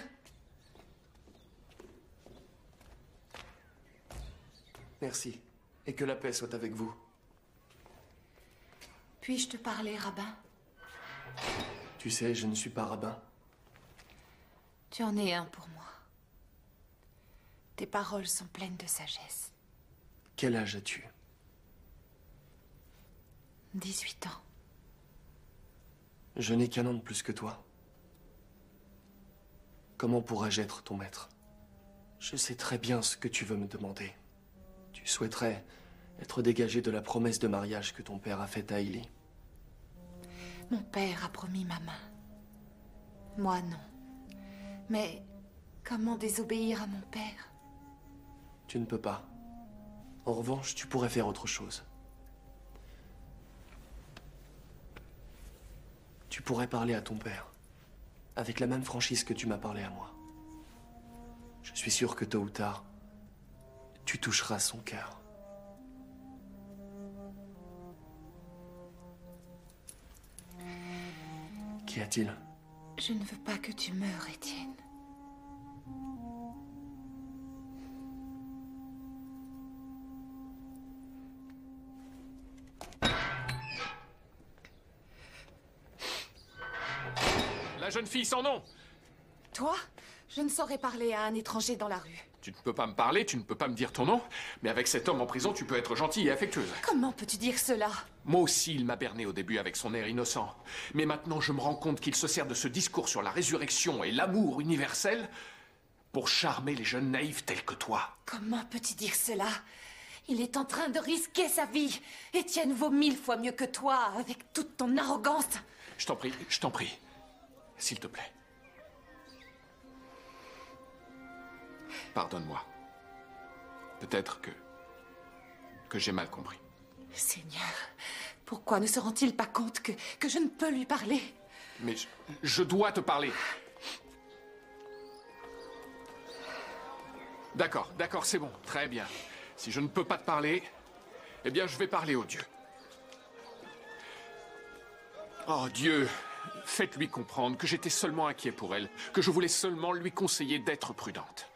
Merci. Et que la paix soit avec vous. Puis-je te parler, rabbin? Tu sais, je ne suis pas rabbin. Tu en es un pour moi. Tes paroles sont pleines de sagesse. Quel âge as-tu? 18 ans. Je n'ai qu'un an de plus que toi. Comment pourrais-je être ton maître? Je sais très bien ce que tu veux me demander. Tu souhaiterais être dégagé de la promesse de mariage que ton père a faite à Élie. Mon père a promis ma main. Moi, non. Mais comment désobéir à mon père? Tu ne peux pas. En revanche, tu pourrais faire autre chose. Tu pourrais parler à ton père, avec la même franchise que tu m'as parlé à moi. Je suis sûr que tôt ou tard, tu toucheras son cœur. Qu'y a-t-il? Je ne veux pas que tu meures, Étienne. La jeune fille sans nom! Toi? Je ne saurais parler à un étranger dans la rue. Tu ne peux pas me parler, tu ne peux pas me dire ton nom, mais avec cet homme en prison, tu peux être gentille et affectueuse. Comment peux-tu dire cela? Moi aussi, il m'a berné au début avec son air innocent. Mais maintenant, je me rends compte qu'il se sert de ce discours sur la résurrection et l'amour universel pour charmer les jeunes naïfs tels que toi. Comment peux-tu dire cela? Il est en train de risquer sa vie. Étienne vaut 1000 fois mieux que toi, avec toute ton arrogance. Je t'en prie. S'il te plaît. Pardonne-moi. Peut-être que j'ai mal compris. Seigneur, pourquoi ne se rend-il pas compte que je ne peux lui parler? Mais je dois te parler. D'accord, c'est bon, très bien. Si je ne peux pas te parler, eh bien je vais parler au Dieu. Oh Dieu, faites-lui comprendre que j'étais seulement inquiet pour elle, que je voulais seulement lui conseiller d'être prudente.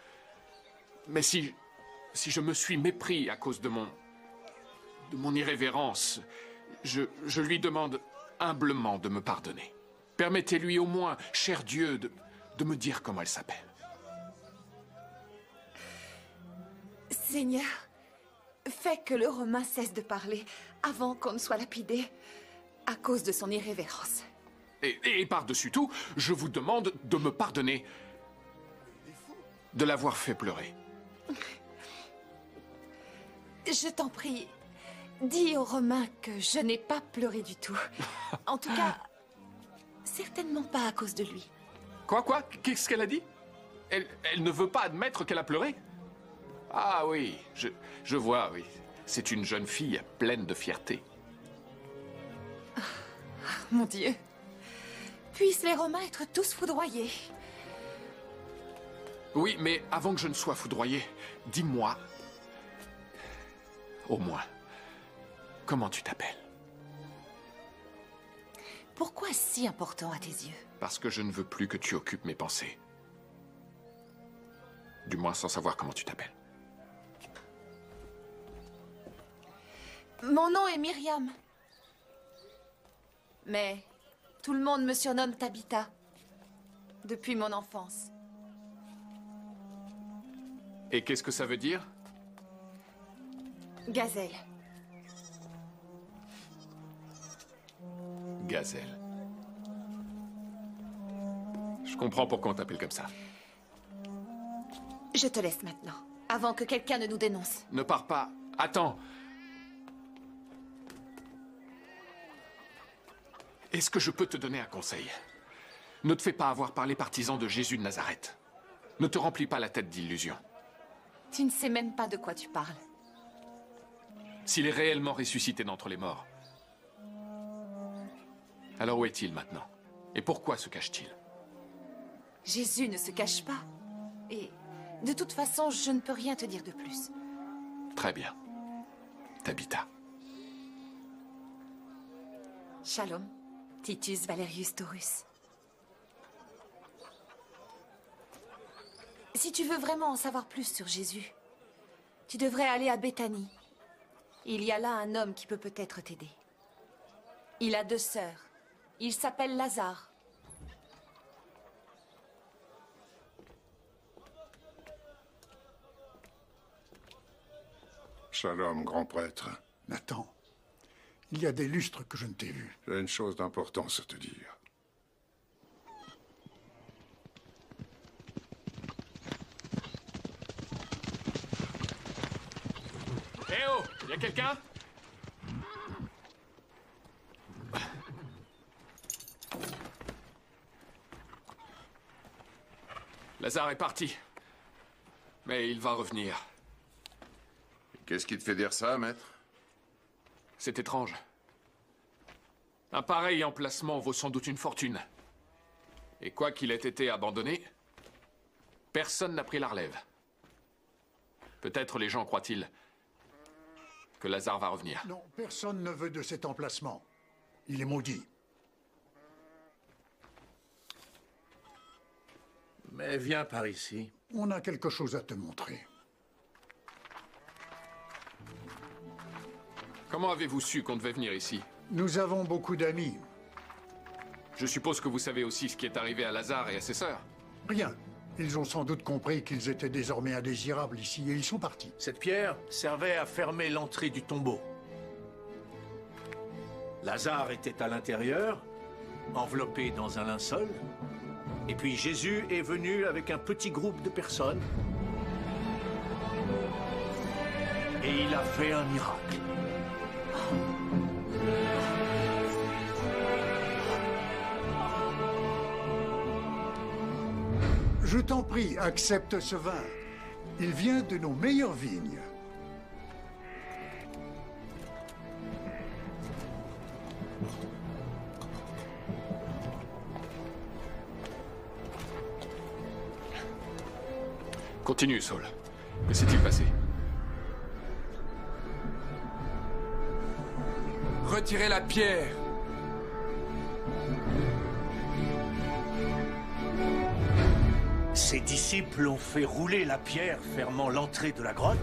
Mais si je me suis mépris à cause de mon irrévérence, je lui demande humblement de me pardonner. Permettez-lui au moins, cher Dieu, de me dire comment elle s'appelle. Seigneur, fais que le Romain cesse de parler avant qu'on ne soit lapidé à cause de son irrévérence. Et par-dessus tout, je vous demande de me pardonner de l'avoir fait pleurer. Je t'en prie, dis au Romain que je n'ai pas pleuré du tout. En tout cas, certainement pas à cause de lui. Quoi? Qu'est-ce qu'elle a dit? Elle ne veut pas admettre qu'elle a pleuré? Ah oui, je vois, oui. C'est une jeune fille pleine de fierté. Mon Dieu. Puissent les Romains être tous foudroyés. Oui, mais avant que je ne sois foudroyé, dis-moi, au moins, comment tu t'appelles? Pourquoi est-ce si important à tes yeux? Parce que je ne veux plus que tu occupes mes pensées. Du moins sans savoir comment tu t'appelles. Mon nom est Myriam. Mais tout le monde me surnomme Tabitha. Depuis mon enfance. Et qu'est-ce que ça veut dire? Gazelle. Gazelle. Je comprends pourquoi on t'appelle comme ça. Je te laisse maintenant, avant que quelqu'un ne nous dénonce. Ne pars pas. Attends. Est-ce que je peux te donner un conseil? Ne te fais pas avoir par les partisans de Jésus de Nazareth. Ne te remplis pas la tête d'illusions. Tu ne sais même pas de quoi tu parles. S'il est réellement ressuscité d'entre les morts, alors où est-il maintenant? Et pourquoi se cache-t-il? Jésus ne se cache pas. Et de toute façon, je ne peux rien te dire de plus. Très bien. Tabitha. Shalom, Titus Valerius Taurus. Si tu veux vraiment en savoir plus sur Jésus, tu devrais aller à Béthanie. Il y a là un homme qui peut peut-être t'aider. Il a 2 sœurs. Il s'appelle Lazare. Shalom, grand prêtre. Nathan, il y a des lustres que je ne t'ai vus. J'ai une chose d'importance à te dire. Eh oh! Y a quelqu'un? Lazare est parti. Mais il va revenir. Qu'est-ce qui te fait dire ça, maître? C'est étrange. Un pareil emplacement vaut sans doute une fortune. Et quoi qu'il ait été abandonné, personne n'a pris la relève. Peut-être les gens croient-ils que Lazare va revenir. Non, personne ne veut de cet emplacement. Il est maudit. Mais viens par ici. On a quelque chose à te montrer. Comment avez-vous su qu'on devait venir ici? Nous avons beaucoup d'amis. Je suppose que vous savez aussi ce qui est arrivé à Lazare et à ses sœurs. Rien. Ils ont sans doute compris qu'ils étaient désormais indésirables ici et ils sont partis. Cette pierre servait à fermer l'entrée du tombeau. Lazare était à l'intérieur, enveloppé dans un linceul. Et puis Jésus est venu avec un petit groupe de personnes. Et il a fait un miracle. Je t'en prie, accepte ce vin. Il vient de nos meilleures vignes. Continue, Saul. Que s'est-il passé? Retirez la pierre. Ses disciples ont fait rouler la pierre fermant l'entrée de la grotte.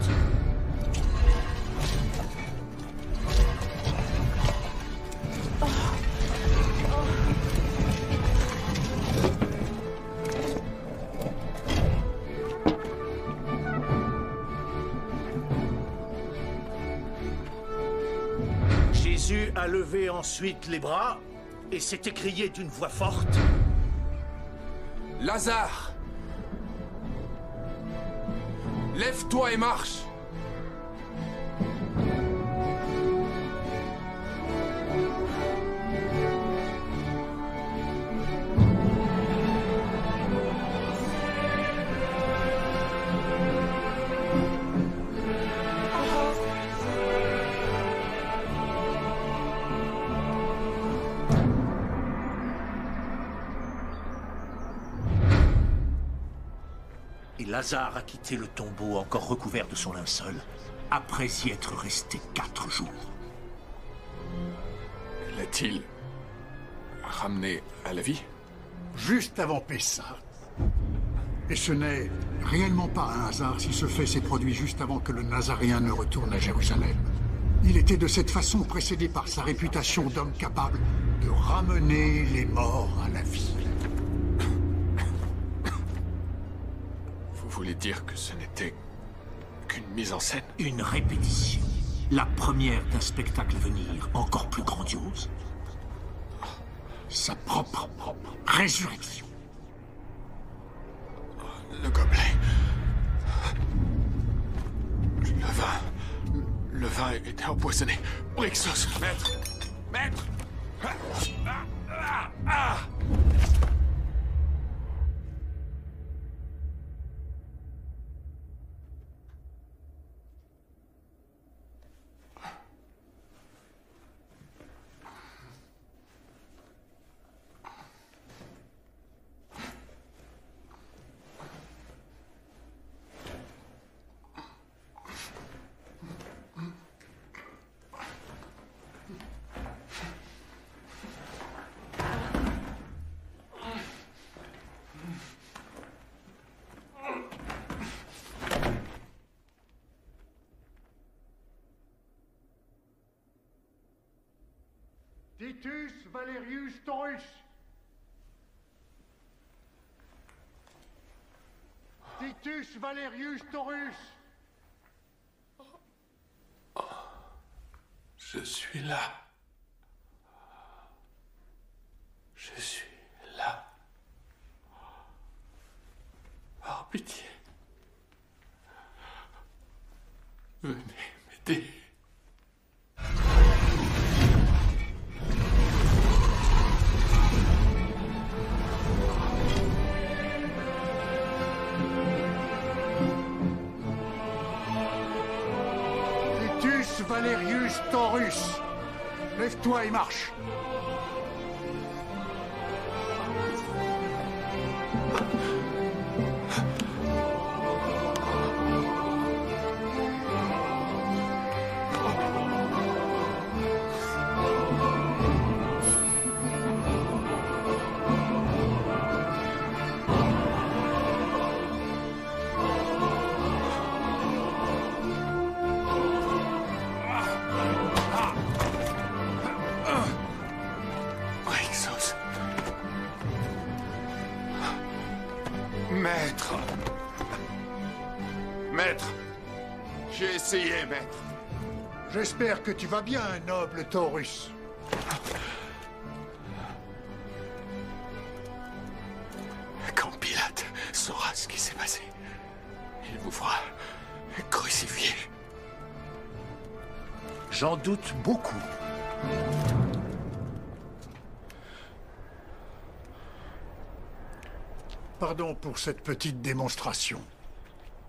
Jésus a levé ensuite les bras et s'est écrié d'une voix forte. Lazare! Lève-toi et marche! Lazare a quitté le tombeau encore recouvert de son linceul, après y être resté 4 jours. L'a-t-il ramené à la vie? Juste avant Pessah. Et ce n'est réellement pas un hasard si ce fait s'est produit juste avant que le Nazaréen ne retourne à Jérusalem. Il était de cette façon précédé par sa réputation d'homme capable de ramener les morts à la vie. Vous voulez dire que ce n'était qu'une mise en scène? Une répétition. La première d'un spectacle à venir, encore plus grandiose. Sa propre résurrection. Le gobelet. Le vin était empoisonné. Brixos, maître! Maître! Titus Valerius Taurus. Titus Valerius Taurus. Je suis là. Je suis là. Par pitié. Venez m'aider. Titus Valerius Taurus. Lève-toi et marche. Maître. Maître. J'ai essayé, maître. J'espère que tu vas bien, noble Taurus. Quand Pilate saura ce qui s'est passé, il vous fera crucifier. J'en doute beaucoup. Pardon pour cette petite démonstration.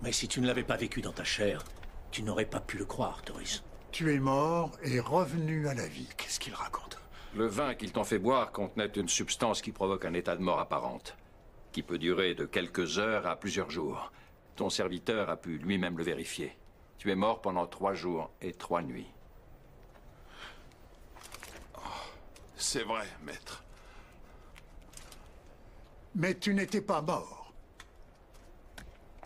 Mais si tu ne l'avais pas vécu dans ta chair, tu n'aurais pas pu le croire, Taurus. Tu es mort et revenu à la vie. Qu'est-ce qu'il raconte? Le vin qu'ils t'ont fait boire contenait une substance qui provoque un état de mort apparente, qui peut durer de quelques heures à plusieurs jours. Ton serviteur a pu lui-même le vérifier. Tu es mort pendant 3 jours et 3 nuits. Oh, c'est vrai, maître. Mais tu n'étais pas mort.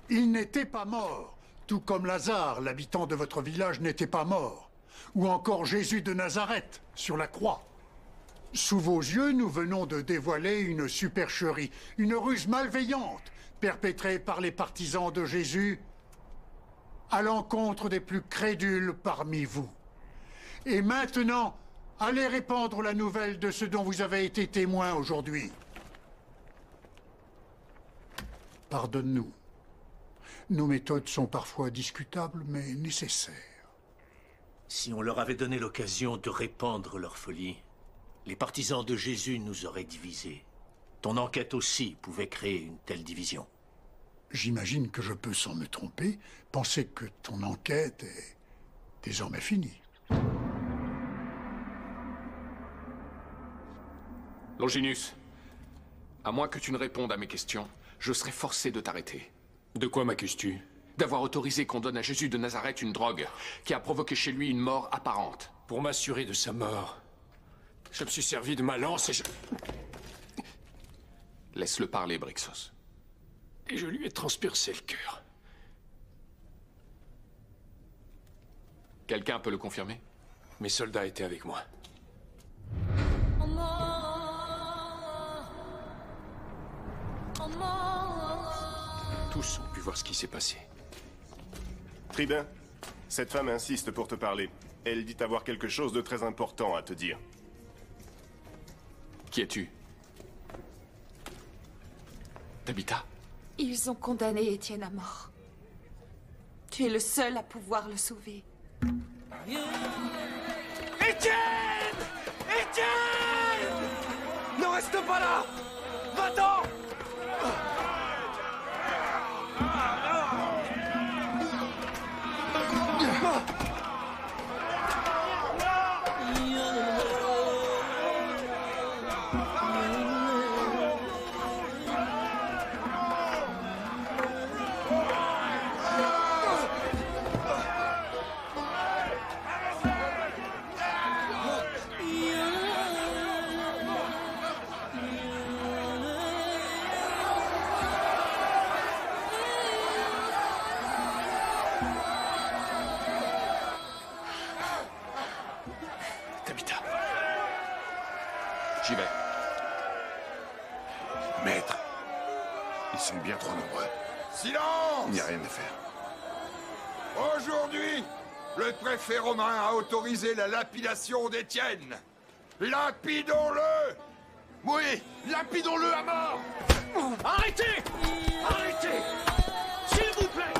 Il n'était pas mort, tout comme Lazare, l'habitant de votre village, n'était pas mort. Ou encore Jésus de Nazareth, sur la croix. Sous vos yeux, nous venons de dévoiler une supercherie, une ruse malveillante, perpétrée par les partisans de Jésus à l'encontre des plus crédules parmi vous. Et maintenant, allez répandre la nouvelle de ce dont vous avez été témoin aujourd'hui. Pardonne-nous. Nos méthodes sont parfois discutables, mais nécessaires. Si on leur avait donné l'occasion de répandre leur folie, les partisans de Jésus nous auraient divisés. Ton enquête aussi pouvait créer une telle division. J'imagine que je peux, sans me tromper, penser que ton enquête est désormais finie. Longinus, à moins que tu ne répondes à mes questions, je serai forcé de t'arrêter. De quoi m'accuses-tu? D'avoir autorisé qu'on donne à Jésus de Nazareth une drogue qui a provoqué chez lui une mort apparente. Pour m'assurer de sa mort, je me suis servi de ma lance et je... Laisse-le parler, Brixos. Et je lui ai transpercé le cœur. Quelqu'un peut le confirmer? Mes soldats étaient avec moi. Tous ont pu voir ce qui s'est passé. Tribun, cette femme insiste pour te parler. Elle dit avoir quelque chose de très important à te dire. Qui es-tu? Tabitha? Ils ont condamné Étienne à mort. Tu es le seul à pouvoir le sauver. Étienne! Étienne! Ne reste pas là! Va-t'en! J'y vais. Maître, ils sont bien trop nombreux. Silence! Il n'y a rien à faire. Aujourd'hui, le préfet romain a autorisé la lapidation d'Étienne. Lapidons-le! Oui, lapidons-le à mort! Arrêtez! Arrêtez! S'il vous plaît!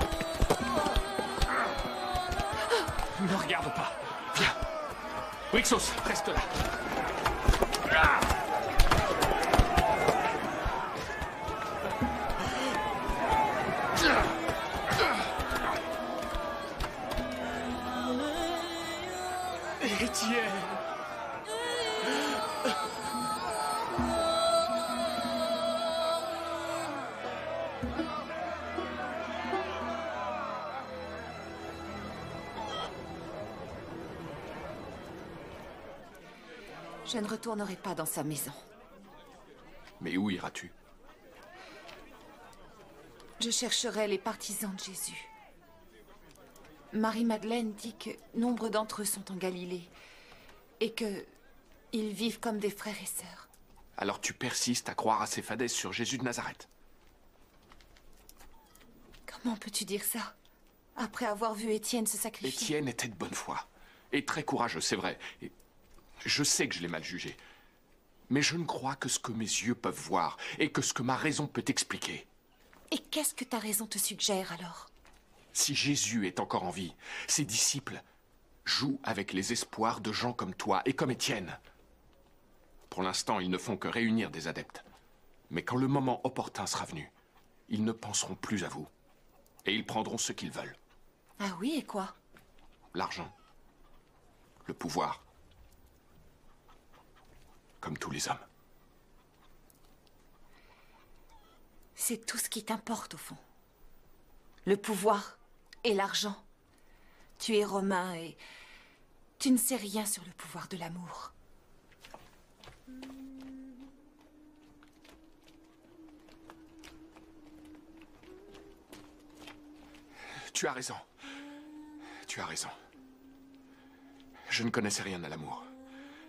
Ne regarde pas. Viens. Brixos, reste là. Étienne! Je ne retournerai pas dans sa maison. Mais où iras-tu? Je chercherai les partisans de Jésus. Marie-Madeleine dit que nombre d'entre eux sont en Galilée et que ils vivent comme des frères et sœurs. Alors tu persistes à croire à ces fadaises sur Jésus de Nazareth. Comment peux-tu dire ça? Après avoir vu Étienne se sacrifier. Étienne était de bonne foi. Et très courageux, c'est vrai. Et je sais que je l'ai mal jugé. Mais je ne crois que ce que mes yeux peuvent voir et que ce que ma raison peut expliquer. Et qu'est-ce que ta raison te suggère alors? Si Jésus est encore en vie, ses disciples jouent avec les espoirs de gens comme toi et comme Étienne. Pour l'instant, ils ne font que réunir des adeptes. Mais quand le moment opportun sera venu, ils ne penseront plus à vous. Et ils prendront ce qu'ils veulent. Ah oui, et quoi? L'argent. Le pouvoir. Comme tous les hommes. C'est tout ce qui t'importe au fond. Le pouvoir et l'argent. Tu es romain et tu ne sais rien sur le pouvoir de l'amour. Tu as raison. Tu as raison. Je ne connaissais rien à l'amour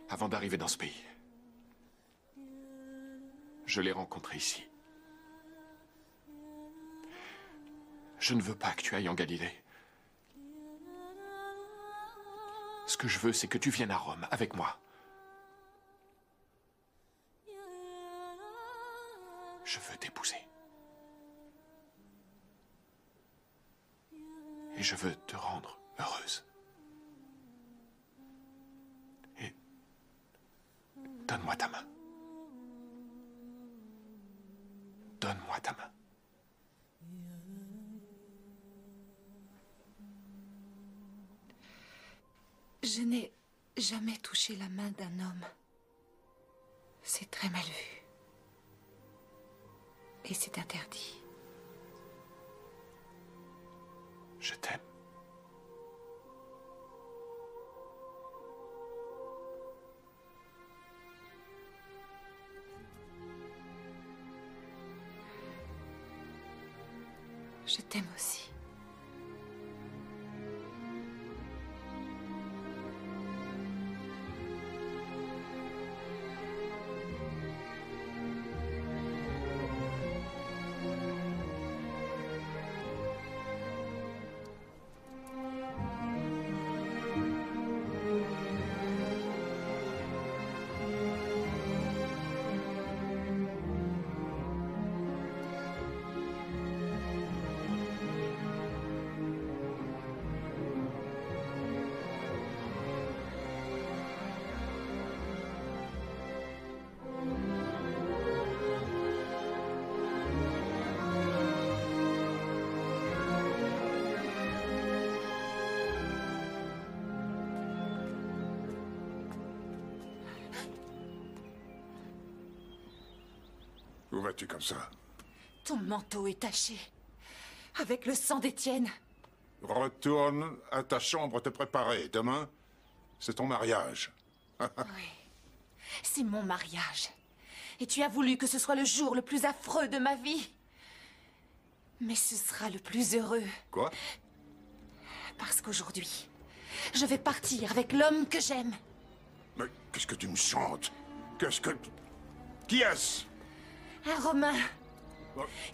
avant d'arriver dans ce pays. Je l'ai rencontré ici. Je ne veux pas que tu ailles en Galilée. Ce que je veux, c'est que tu viennes à Rome avec moi. Je veux t'épouser. Et je veux te rendre heureuse. Et donne-moi ta main. Donne-moi ta main. Je n'ai jamais touché la main d'un homme. C'est très mal vu. Et c'est interdit. Je t'aime. Je t'aime aussi. Où vas-tu comme ça? Ton manteau est taché. Avec le sang d'Étienne. Retourne à ta chambre te préparer. Demain, c'est ton mariage. Oui. C'est mon mariage. Et tu as voulu que ce soit le jour le plus affreux de ma vie. Mais ce sera le plus heureux. Quoi? Parce qu'aujourd'hui, je vais partir avec l'homme que j'aime. Mais qu'est-ce que tu me chantes? Qu'est-ce que... Qui est-ce? Un Romain.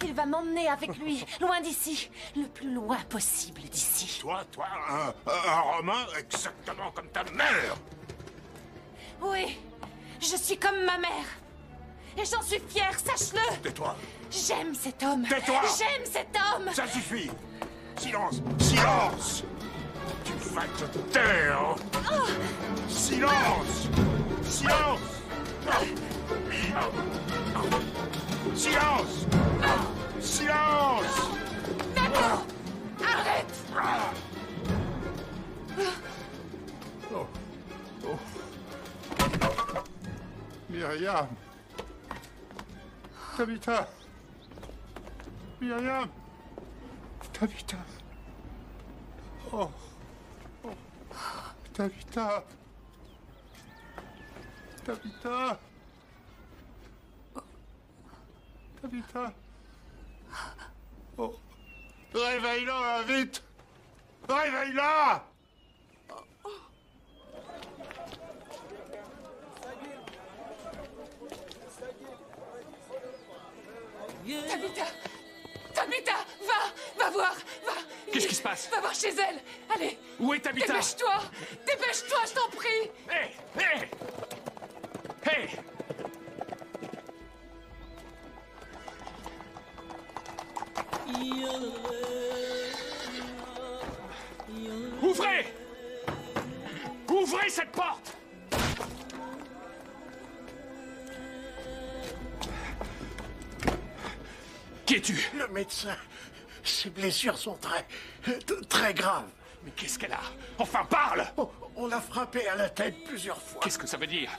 Il va m'emmener avec lui, loin d'ici. Le plus loin possible d'ici. Toi, un Romain exactement comme ta mère. Oui, je suis comme ma mère. Et j'en suis fière, sache-le. Tais-toi. J'aime cet homme. Tais-toi. J'aime cet homme. Ça suffit. Silence. Silence. Tu vas te taire. Oh. Silence. Silence. Silence. Silence. Nato, arrête. Oh. Oh. Myriam. Tabitha. Myriam. Tabitha. Oh. Oh. Tabitha. Tabitha. Tabitha. Oh. Réveille-la, vite. Réveille-la. Tabitha! Tabitha! Va voir! Va! Qu'est-ce qui se passe? Va voir chez elle! Allez! Où est Tabitha? Dépêche-toi! Dépêche-toi, je t'en prie! Hé! Hé! Hé! Ouvrez! Ouvrez cette porte! Qui es-tu? Le médecin. Ses blessures sont très graves. Mais qu'est-ce qu'elle a? Enfin, parle! On l'a frappée à la tête plusieurs fois. Qu'est-ce que ça veut dire?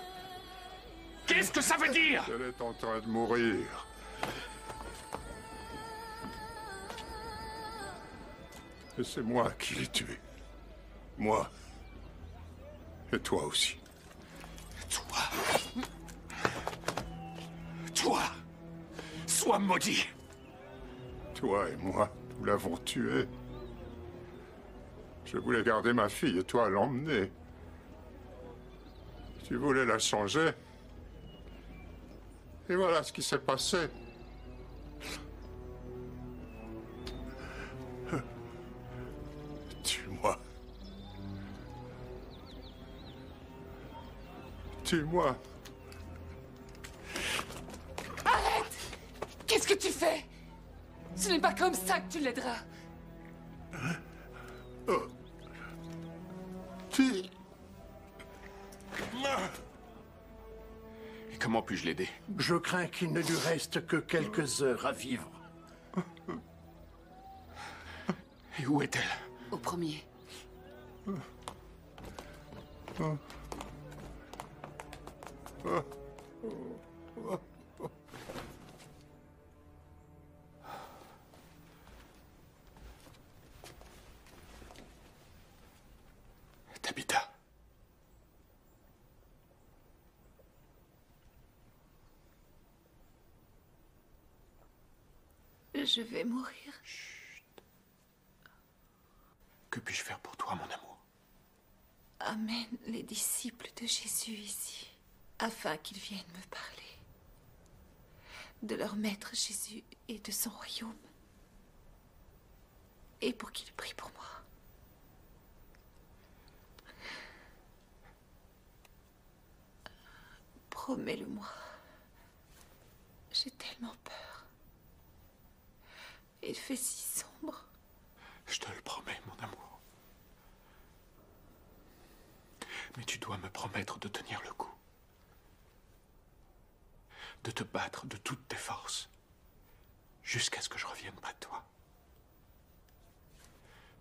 Qu'est-ce que ça veut dire? Elle est en train de mourir. Et c'est moi qui l'ai tuée. Moi. Et toi aussi. Toi. Toi. Sois maudit. Toi et moi, nous l'avons tuée. Je voulais garder ma fille et toi l'emmener. Tu voulais la changer. Et voilà ce qui s'est passé. Tue-moi. Tue-moi. Arrête! Qu'est-ce que tu fais? Ce n'est pas comme ça que tu l'aideras. Et comment puis-je l'aider? Je crains qu'il ne lui reste que quelques heures à vivre. Et où est-elle? Au premier. Tabitha. Je vais mourir. Que puis-je faire pour toi, mon amour? Amène les disciples de Jésus ici, afin qu'ils viennent me parler de leur maître Jésus et de son royaume, et pour qu'ils prient pour moi. Promets-le-moi. J'ai tellement peur. Il fait si sombre. Je te le promets, mon amour. Mais tu dois me promettre de tenir le coup. De te battre de toutes tes forces. Jusqu'à ce que je revienne près de toi.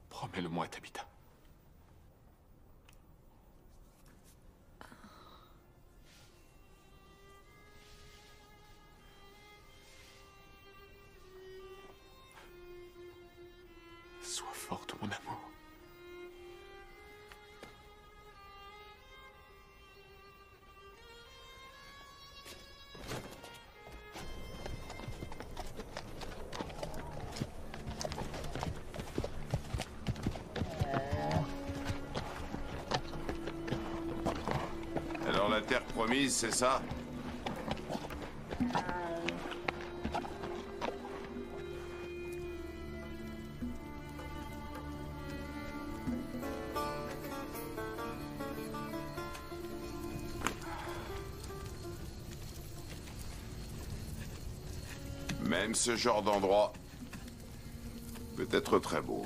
Promets-le-moi, Tabitha. Sois forte, mon amour. Alors la terre promise, c'est ça? Même ce genre d'endroit peut être très beau.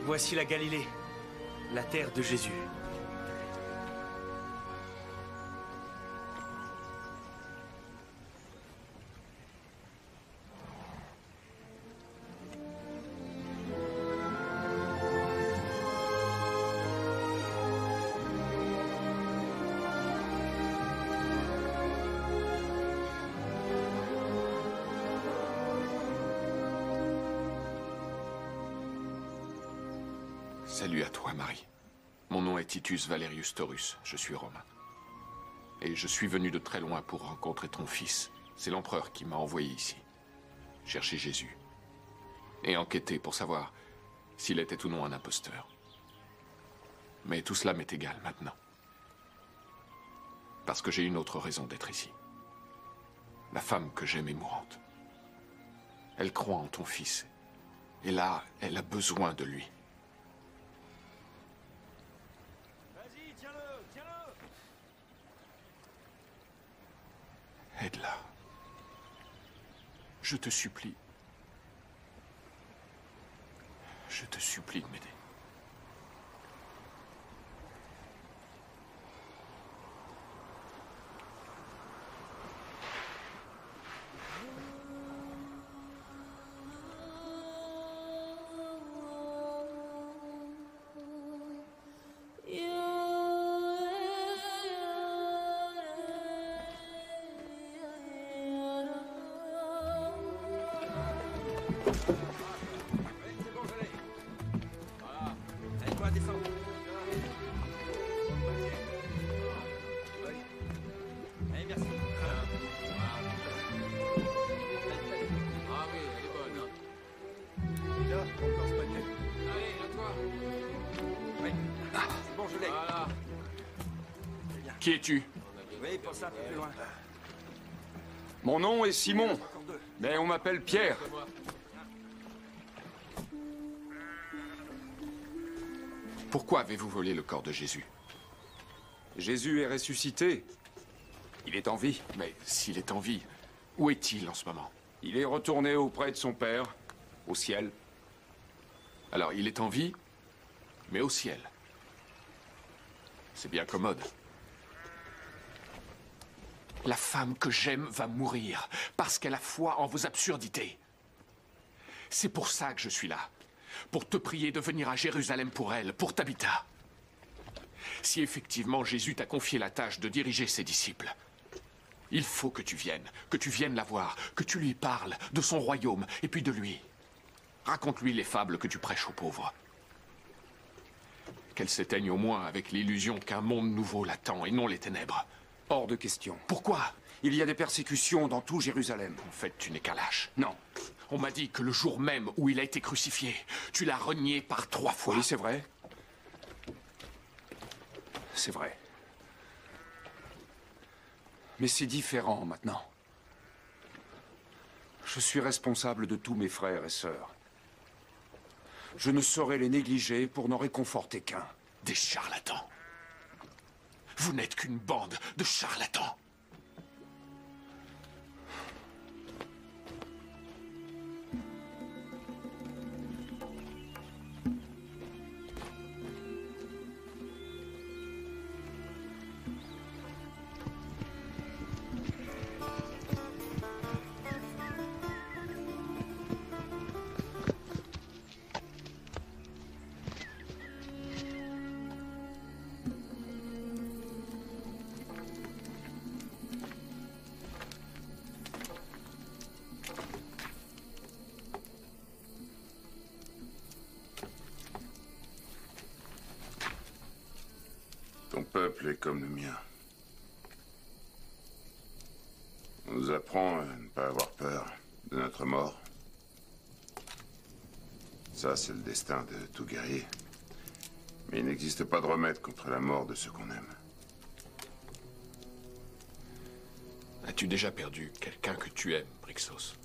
Voici la Galilée, la terre de Jésus. Salut à toi, Marie. Mon nom est Titus Valerius Taurus. Je suis romain. Et je suis venu de très loin pour rencontrer ton fils. C'est l'empereur qui m'a envoyé ici. Chercher Jésus. Et enquêter pour savoir s'il était ou non un imposteur. Mais tout cela m'est égal maintenant. Parce que j'ai une autre raison d'être ici. La femme que j'aime est mourante. Elle croit en ton fils. Et là, elle a besoin de lui. Aide-la. Je te supplie. Je te supplie de m'aider. Qui es-tu? Oui, pour ça, un peu plus loin. Mon nom est Simon, mais on m'appelle Pierre. Pourquoi avez-vous volé le corps de Jésus? Jésus est ressuscité. Il est en vie. Mais s'il est en vie, où est-il en ce moment? Il est retourné auprès de son Père, au ciel. Alors, il est en vie, mais au ciel. C'est bien commode. La femme que j'aime va mourir parce qu'elle a foi en vos absurdités. C'est pour ça que je suis là. Pour te prier de venir à Jérusalem pour elle, pour Tabitha. Si effectivement Jésus t'a confié la tâche de diriger ses disciples, il faut que tu viennes la voir, que tu lui parles de son royaume et puis de lui. Raconte-lui les fables que tu prêches aux pauvres. Qu'elle s'éteigne au moins avec l'illusion qu'un monde nouveau l'attend et non les ténèbres. Hors de question. Pourquoi? Il y a des persécutions dans tout Jérusalem. En fait, tu n'es qu'un lâche. Non. On m'a dit que le jour même où il a été crucifié, tu l'as renié par 3 fois. Oui, c'est vrai. C'est vrai. Mais c'est différent maintenant. Je suis responsable de tous mes frères et sœurs. Je ne saurais les négliger pour n'en réconforter qu'un. Des charlatans. Vous n'êtes qu'une bande de charlatans. Ton peuple est comme le mien. t'apprends à ne pas avoir peur de notre mort. Ça, c'est le destin de tout guerrier. Mais il n'existe pas de remède contre la mort de ceux qu'on aime. As-tu déjà perdu quelqu'un que tu aimes, Brixos?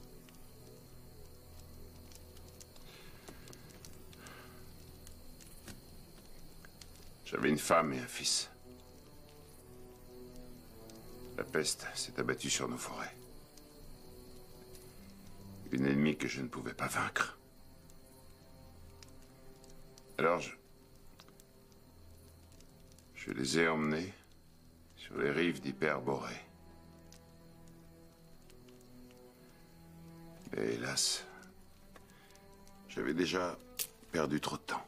J'avais une femme et un fils. La peste s'est abattue sur nos forêts. Une ennemie que je ne pouvais pas vaincre. Alors je les ai emmenés sur les rives d'Hyperborée. Mais hélas, j'avais déjà perdu trop de temps.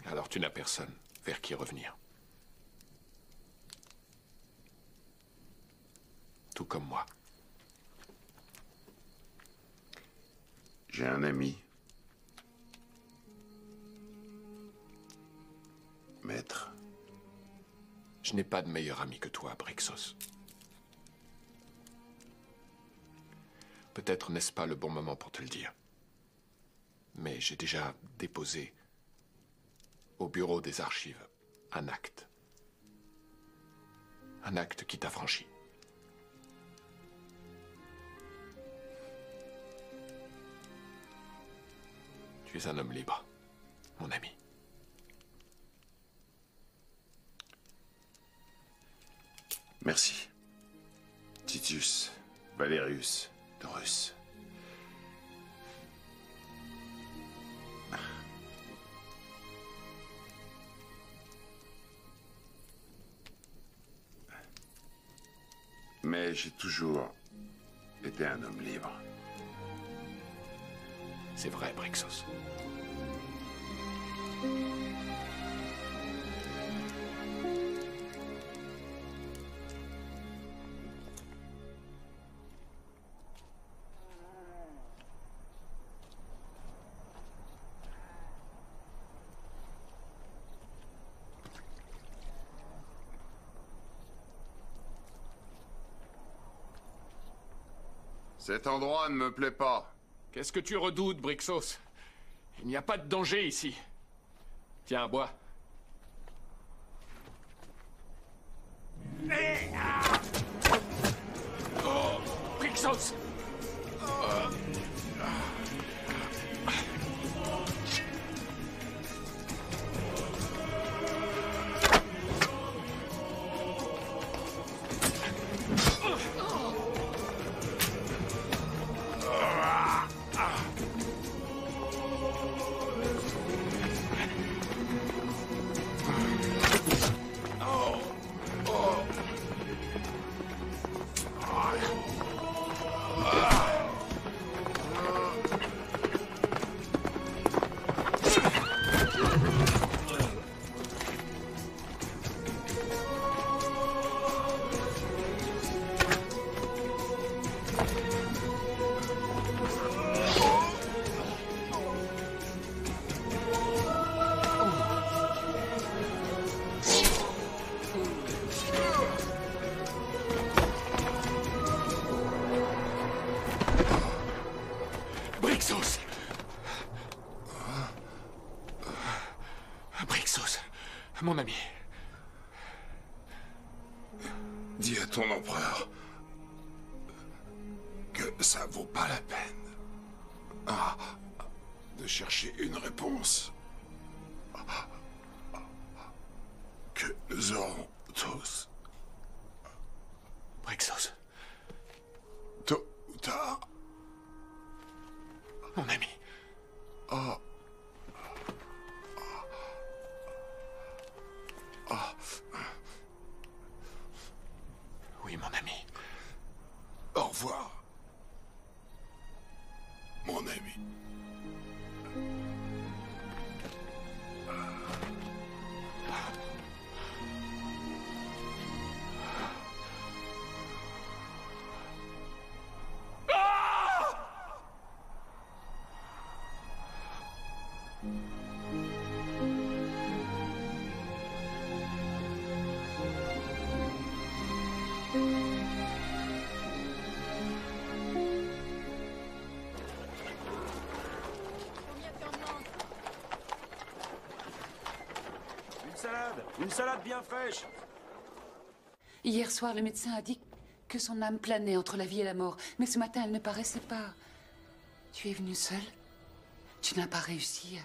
Alors tu n'as personne vers qui revenir. Tout comme moi. J'ai un ami. Maître. Je n'ai pas de meilleur ami que toi, Brixos. Peut-être n'est-ce pas le bon moment pour te le dire. Mais j'ai déjà déposé au bureau des archives un acte. Un acte qui t'affranchit. Tu es un homme libre, mon ami. Merci. Titus, Valerius, Taurus. Mais j'ai toujours été un homme libre. C'est vrai, Brixos. Cet endroit ne me plaît pas. Qu'est-ce que tu redoutes, Brixos? Il n'y a pas de danger ici. Tiens, bois. Oh, Brixos! Brixos! Brixos, mon ami. Dis à ton empereur que ça vaut pas la peine de chercher une réponse que nous aurons tous. Brixos. Tôt ou tard. Mon ami. Oui, mon ami. Au revoir, mon ami. Une salade bien fraîche. Hier soir, le médecin a dit que son âme planait entre la vie et la mort. Mais ce matin, elle ne paraissait pas. Tu es venue seule? Tu n'as pas réussi à...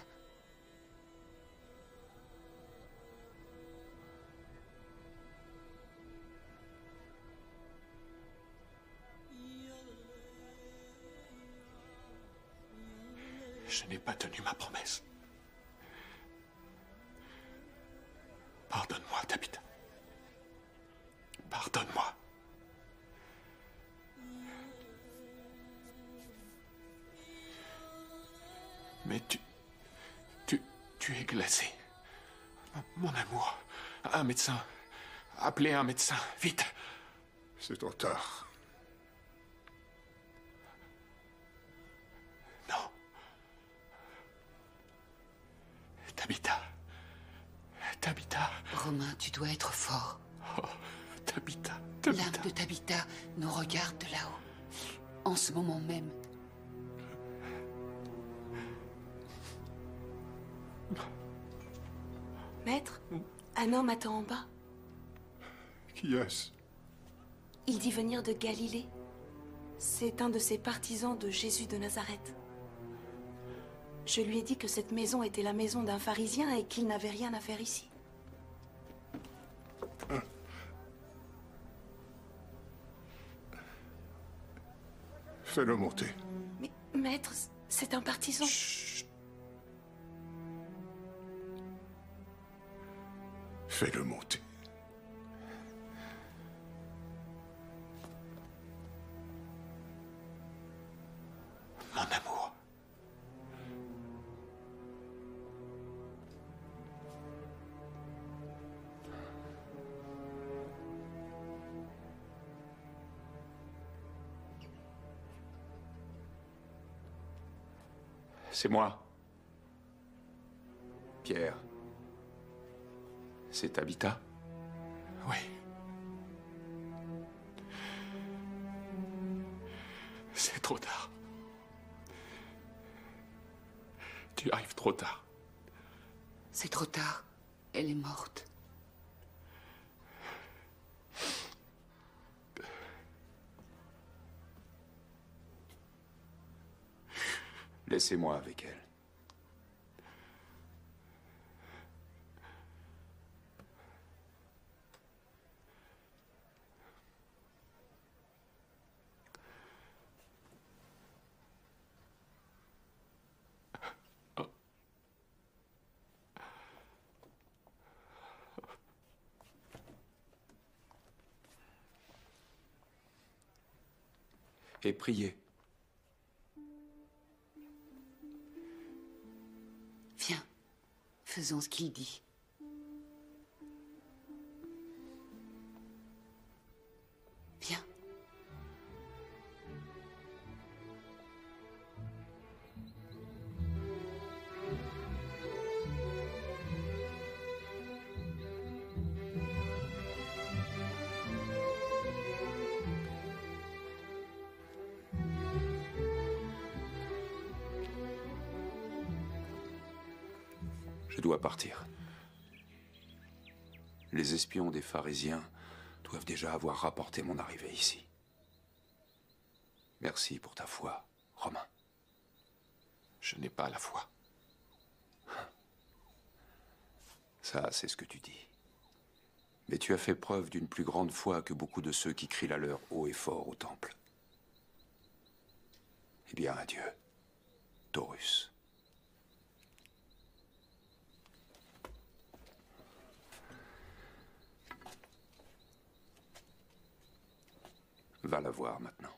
Je n'ai pas tenu ma promesse. Pardonne-moi, Tabitha. Pardonne-moi. Mais tu es glacé. Mon amour. Un médecin. Appelez un médecin, vite. C'est trop tard. Non. Tabitha. Tabitha. Romain, tu dois être fort. Oh, Tabitha. L'âme de Tabitha nous regarde de là-haut. En ce moment même. Maître, un homme attend en bas. Qui est-ce? Il dit venir de Galilée. C'est un de ces partisans de Jésus de Nazareth. Je lui ai dit que cette maison était la maison d'un pharisien et qu'il n'avait rien à faire ici. Fais-le monter. Mais, maître, c'est un partisan. Chut. Fais-le monter. Mon amour. C'est moi. Pierre. C'est Tabitha? Oui. C'est trop tard. Tu arrives trop tard. C'est trop tard. Elle est morte. Laissez-moi avec elle. Et priez. Viens, faisons ce qu'il dit. Viens. Je dois partir. Les espions des pharisiens doivent déjà avoir rapporté mon arrivée ici. Merci pour ta foi, Romain. Je n'ai pas la foi. Ça, c'est ce que tu dis. Mais tu as fait preuve d'une plus grande foi que beaucoup de ceux qui crient la leur haut et fort au temple. Eh bien, adieu, Taurus. Va la voir maintenant.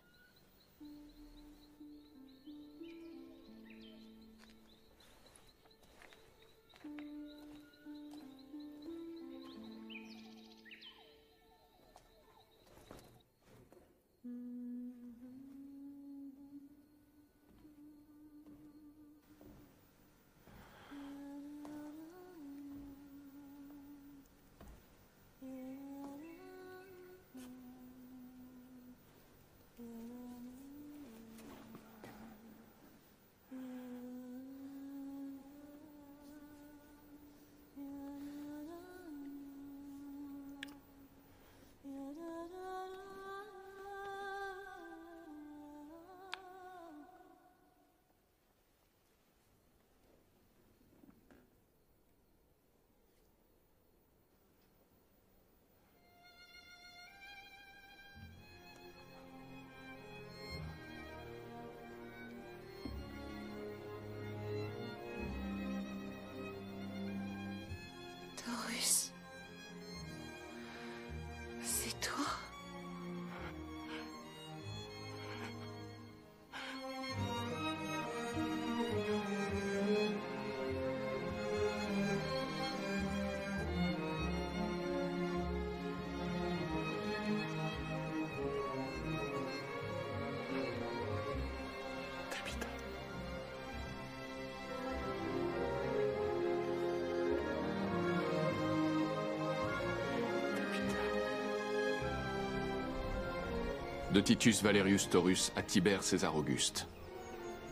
de Titus Valerius Taurus à Tibère César Auguste.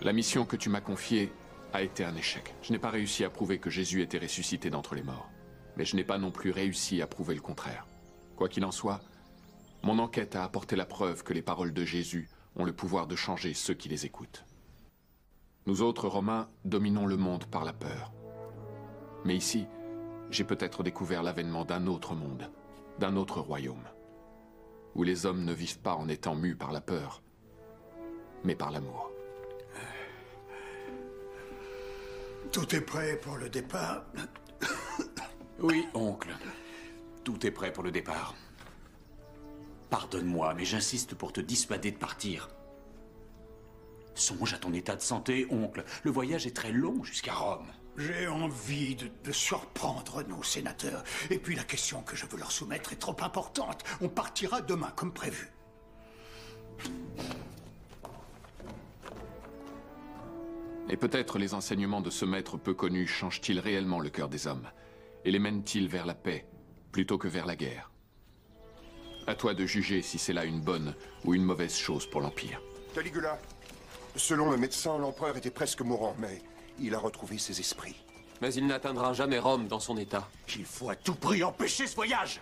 La mission que tu m'as confiée a été un échec. Je n'ai pas réussi à prouver que Jésus était ressuscité d'entre les morts. Mais je n'ai pas non plus réussi à prouver le contraire. Quoi qu'il en soit, mon enquête a apporté la preuve que les paroles de Jésus ont le pouvoir de changer ceux qui les écoutent. Nous autres Romains dominons le monde par la peur. Mais ici, j'ai peut-être découvert l'avènement d'un autre monde, d'un autre royaume, où les hommes ne vivent pas en étant mus par la peur, mais par l'amour. Tout est prêt pour le départ. Oui, oncle. Tout est prêt pour le départ. Pardonne-moi, mais j'insiste pour te dissuader de partir. Songe à ton état de santé, oncle. Le voyage est très long jusqu'à Rome. J'ai envie de surprendre nos sénateurs. Et puis la question que je veux leur soumettre est trop importante. On partira demain, comme prévu. Et peut-être les enseignements de ce maître peu connu changent-ils réellement le cœur des hommes et les mènent-ils vers la paix plutôt que vers la guerre. À toi de juger si c'est là une bonne ou une mauvaise chose pour l'Empire. Caligula, selon le médecin, l'empereur était presque mourant, mais il a retrouvé ses esprits. Mais il n'atteindra jamais Rome dans son état. Il faut à tout prix empêcher ce voyage.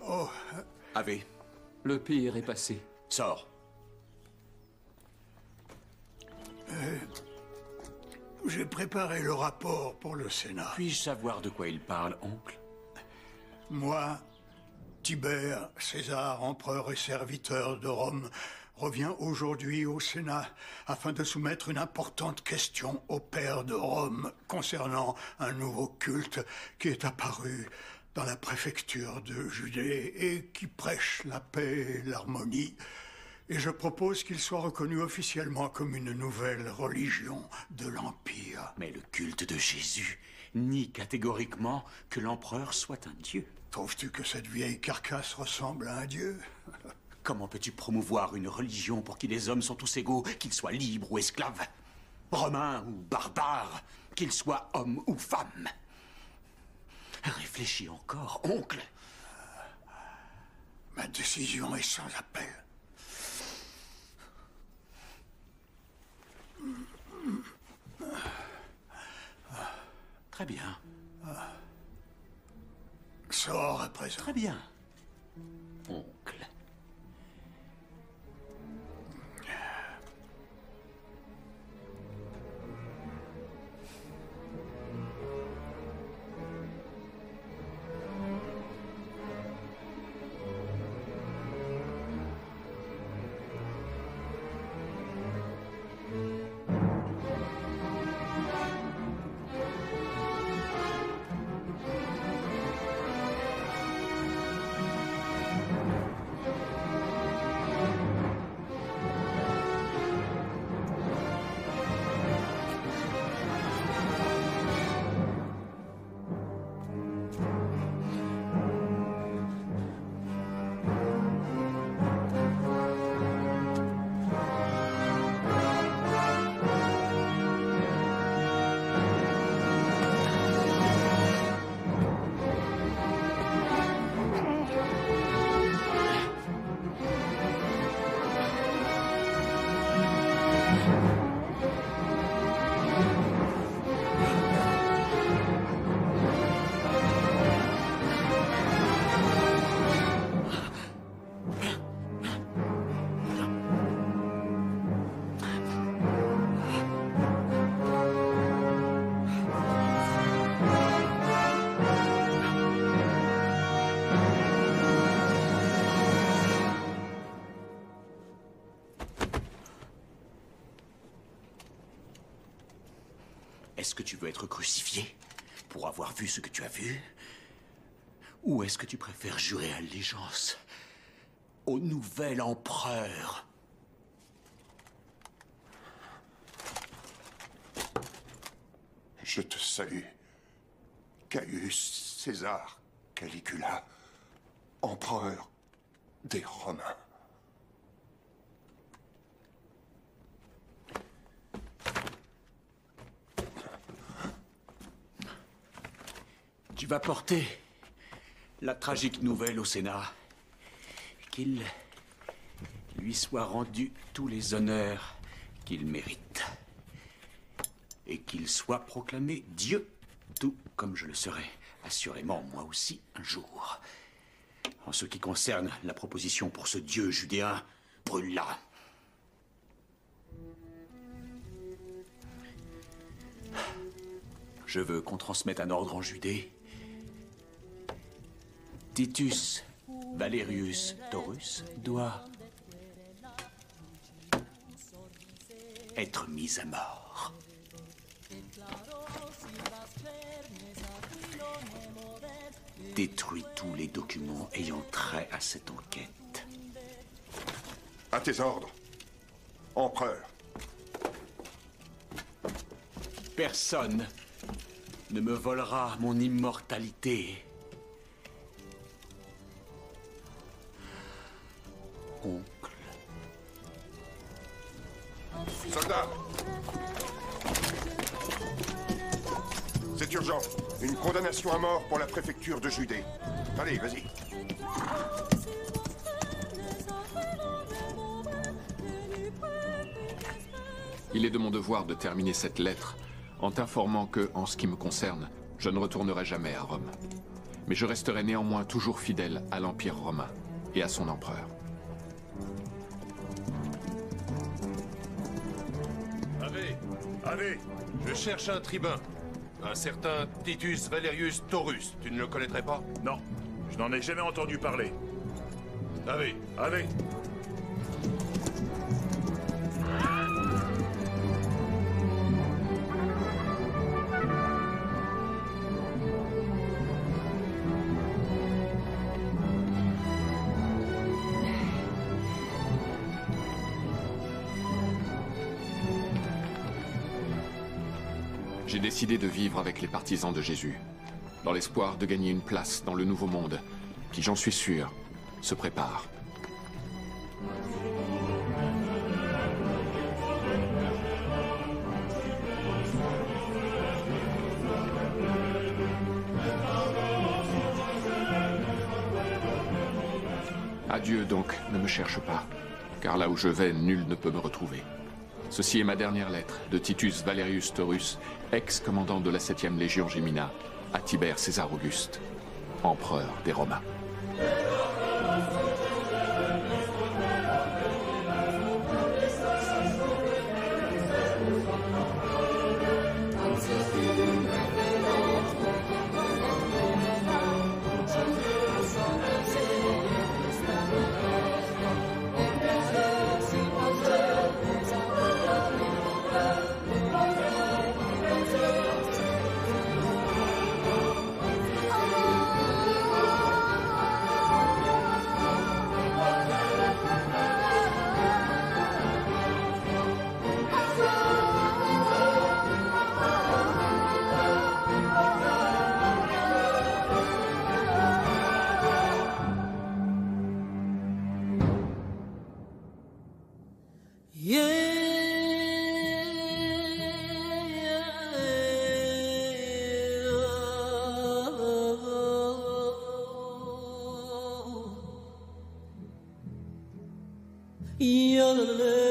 Oh. Ave. Le pire est passé. Sors. J'ai préparé le rapport pour le Sénat. Puis-je savoir de quoi il parle, oncle? Moi, Tibère, César, empereur et serviteur de Rome, reviens aujourd'hui au Sénat afin de soumettre une importante question au père de Rome concernant un nouveau culte qui est apparu dans la préfecture de Judée et qui prêche la paix et l'harmonie. Et je propose qu'il soit reconnu officiellement comme une nouvelle religion de l'Empire. Mais le culte de Jésus nie catégoriquement que l'empereur soit un dieu. Trouves-tu que cette vieille carcasse ressemble à un dieu? Comment peux-tu promouvoir une religion pour qui les hommes sont tous égaux, qu'ils soient libres ou esclaves, romains ou barbares, qu'ils soient hommes ou femmes? Réfléchis encore, oncle. Ma décision est sans appel. Très bien. Sors à présent. Très bien, oncle. Est-ce que tu veux être crucifié pour avoir vu ce que tu as vu? Ou est-ce que tu préfères jurer allégeance au nouvel empereur? Je te salue, Caius César Caligula, empereur des Romains. Tu vas porter la tragique nouvelle au Sénat. Qu'il lui soit rendu tous les honneurs qu'il mérite. Et qu'il soit proclamé Dieu, tout comme je le serai, assurément moi aussi, un jour. En ce qui concerne la proposition pour ce Dieu judéen, brûle-la. Je veux qu'on transmette un ordre en Judée. Titus Valerius Taurus doit être mis à mort. Détruis tous les documents ayant trait à cette enquête. À tes ordres, empereur. Personne ne me volera mon immortalité. Oncle. Soldats! C'est urgent. Une condamnation à mort pour la préfecture de Judée. Allez, vas-y. Il est de mon devoir de terminer cette lettre en t'informant que, en ce qui me concerne, je ne retournerai jamais à Rome. Mais je resterai néanmoins toujours fidèle à l'Empire romain et à son empereur. Ave, je cherche un tribun. Un certain Titus Valerius Taurus. Tu ne le connaîtrais pas? Non, je n'en ai jamais entendu parler. Ave. J'ai décidé de vivre avec les partisans de Jésus, dans l'espoir de gagner une place dans le nouveau monde, qui, j'en suis sûr, se prépare. Adieu donc, ne me cherche pas, car là où je vais, nul ne peut me retrouver. Ceci est ma dernière lettre de Titus Valerius Taurus, ex-commandant de la 7e Légion Gemina, à Tibère César Auguste, empereur des Romains. Yeah.